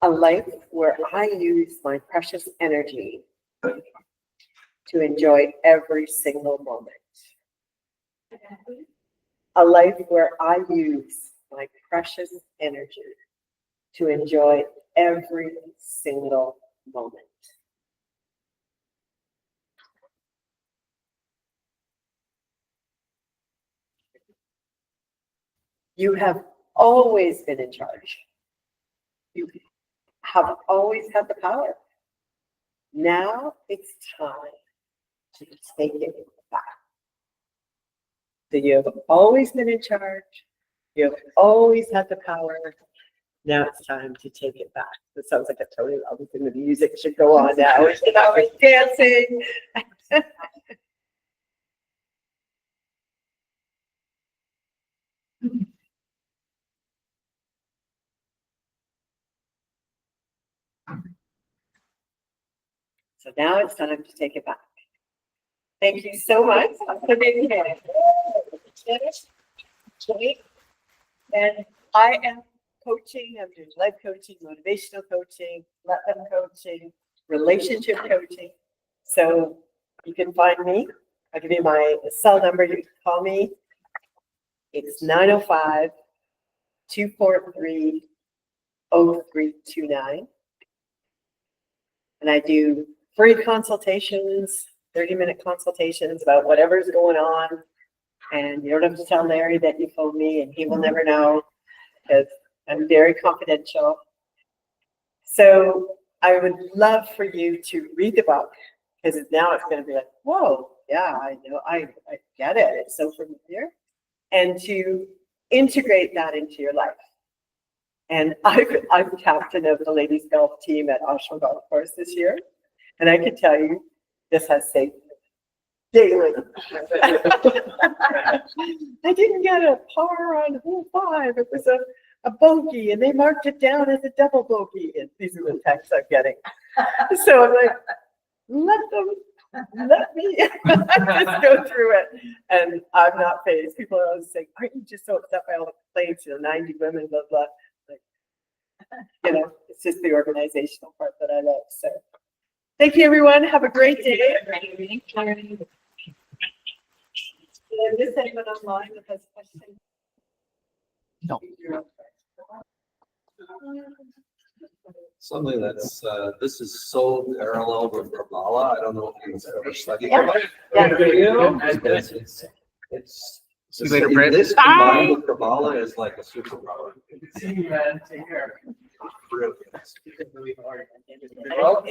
A life where I use my precious energy to enjoy every single moment. A life where I use my precious energy to enjoy every single moment. You have always been in charge. You have always had the power. Now it's time to take it back. So you have always been in charge. You have always had the power. Now it's time to take it back. It sounds like a Tony Robbins thing. The music should go on now. We're dancing. So now it's time to take it back. Thank you so much for being here. And I am coaching. I'm doing life coaching, motivational coaching, let them coaching, relationship coaching. So you can find me. I'll give you my cell number. You can call me. It's 905-243-0329. And I do free consultations, 30-minute consultations about whatever's going on. And you don't have to tell Larry that you phoned me, and he will never know because I'm very confidential. So I would love for you to read the book, because now it's going to be like, whoa, yeah, I know, I get it. It's so familiar. And to integrate that into your life. And I'm captain of the ladies golf team at Oshawa Golf Course this year. And I can tell you, this has saved me daily. I didn't get a par on hole 5. It was a bogey, and they marked it down as a double bogey. And these are the texts I'm getting. So I'm like, let me just go through it. And I'm not phased. People are always saying, aren't you just so upset by all the complaints, 90 women, blah, blah. It's just the organizational part that I love. So thank you, everyone. Have a great day. Is anyone online that has questions? No. Something that's, this is so parallel with Kabbalah. I don't know if you've ever studied Yeah. it. It's See you later, Britt. this combined with Kabbalah is like a superpower. See you, man. Take care. Brilliant. Well,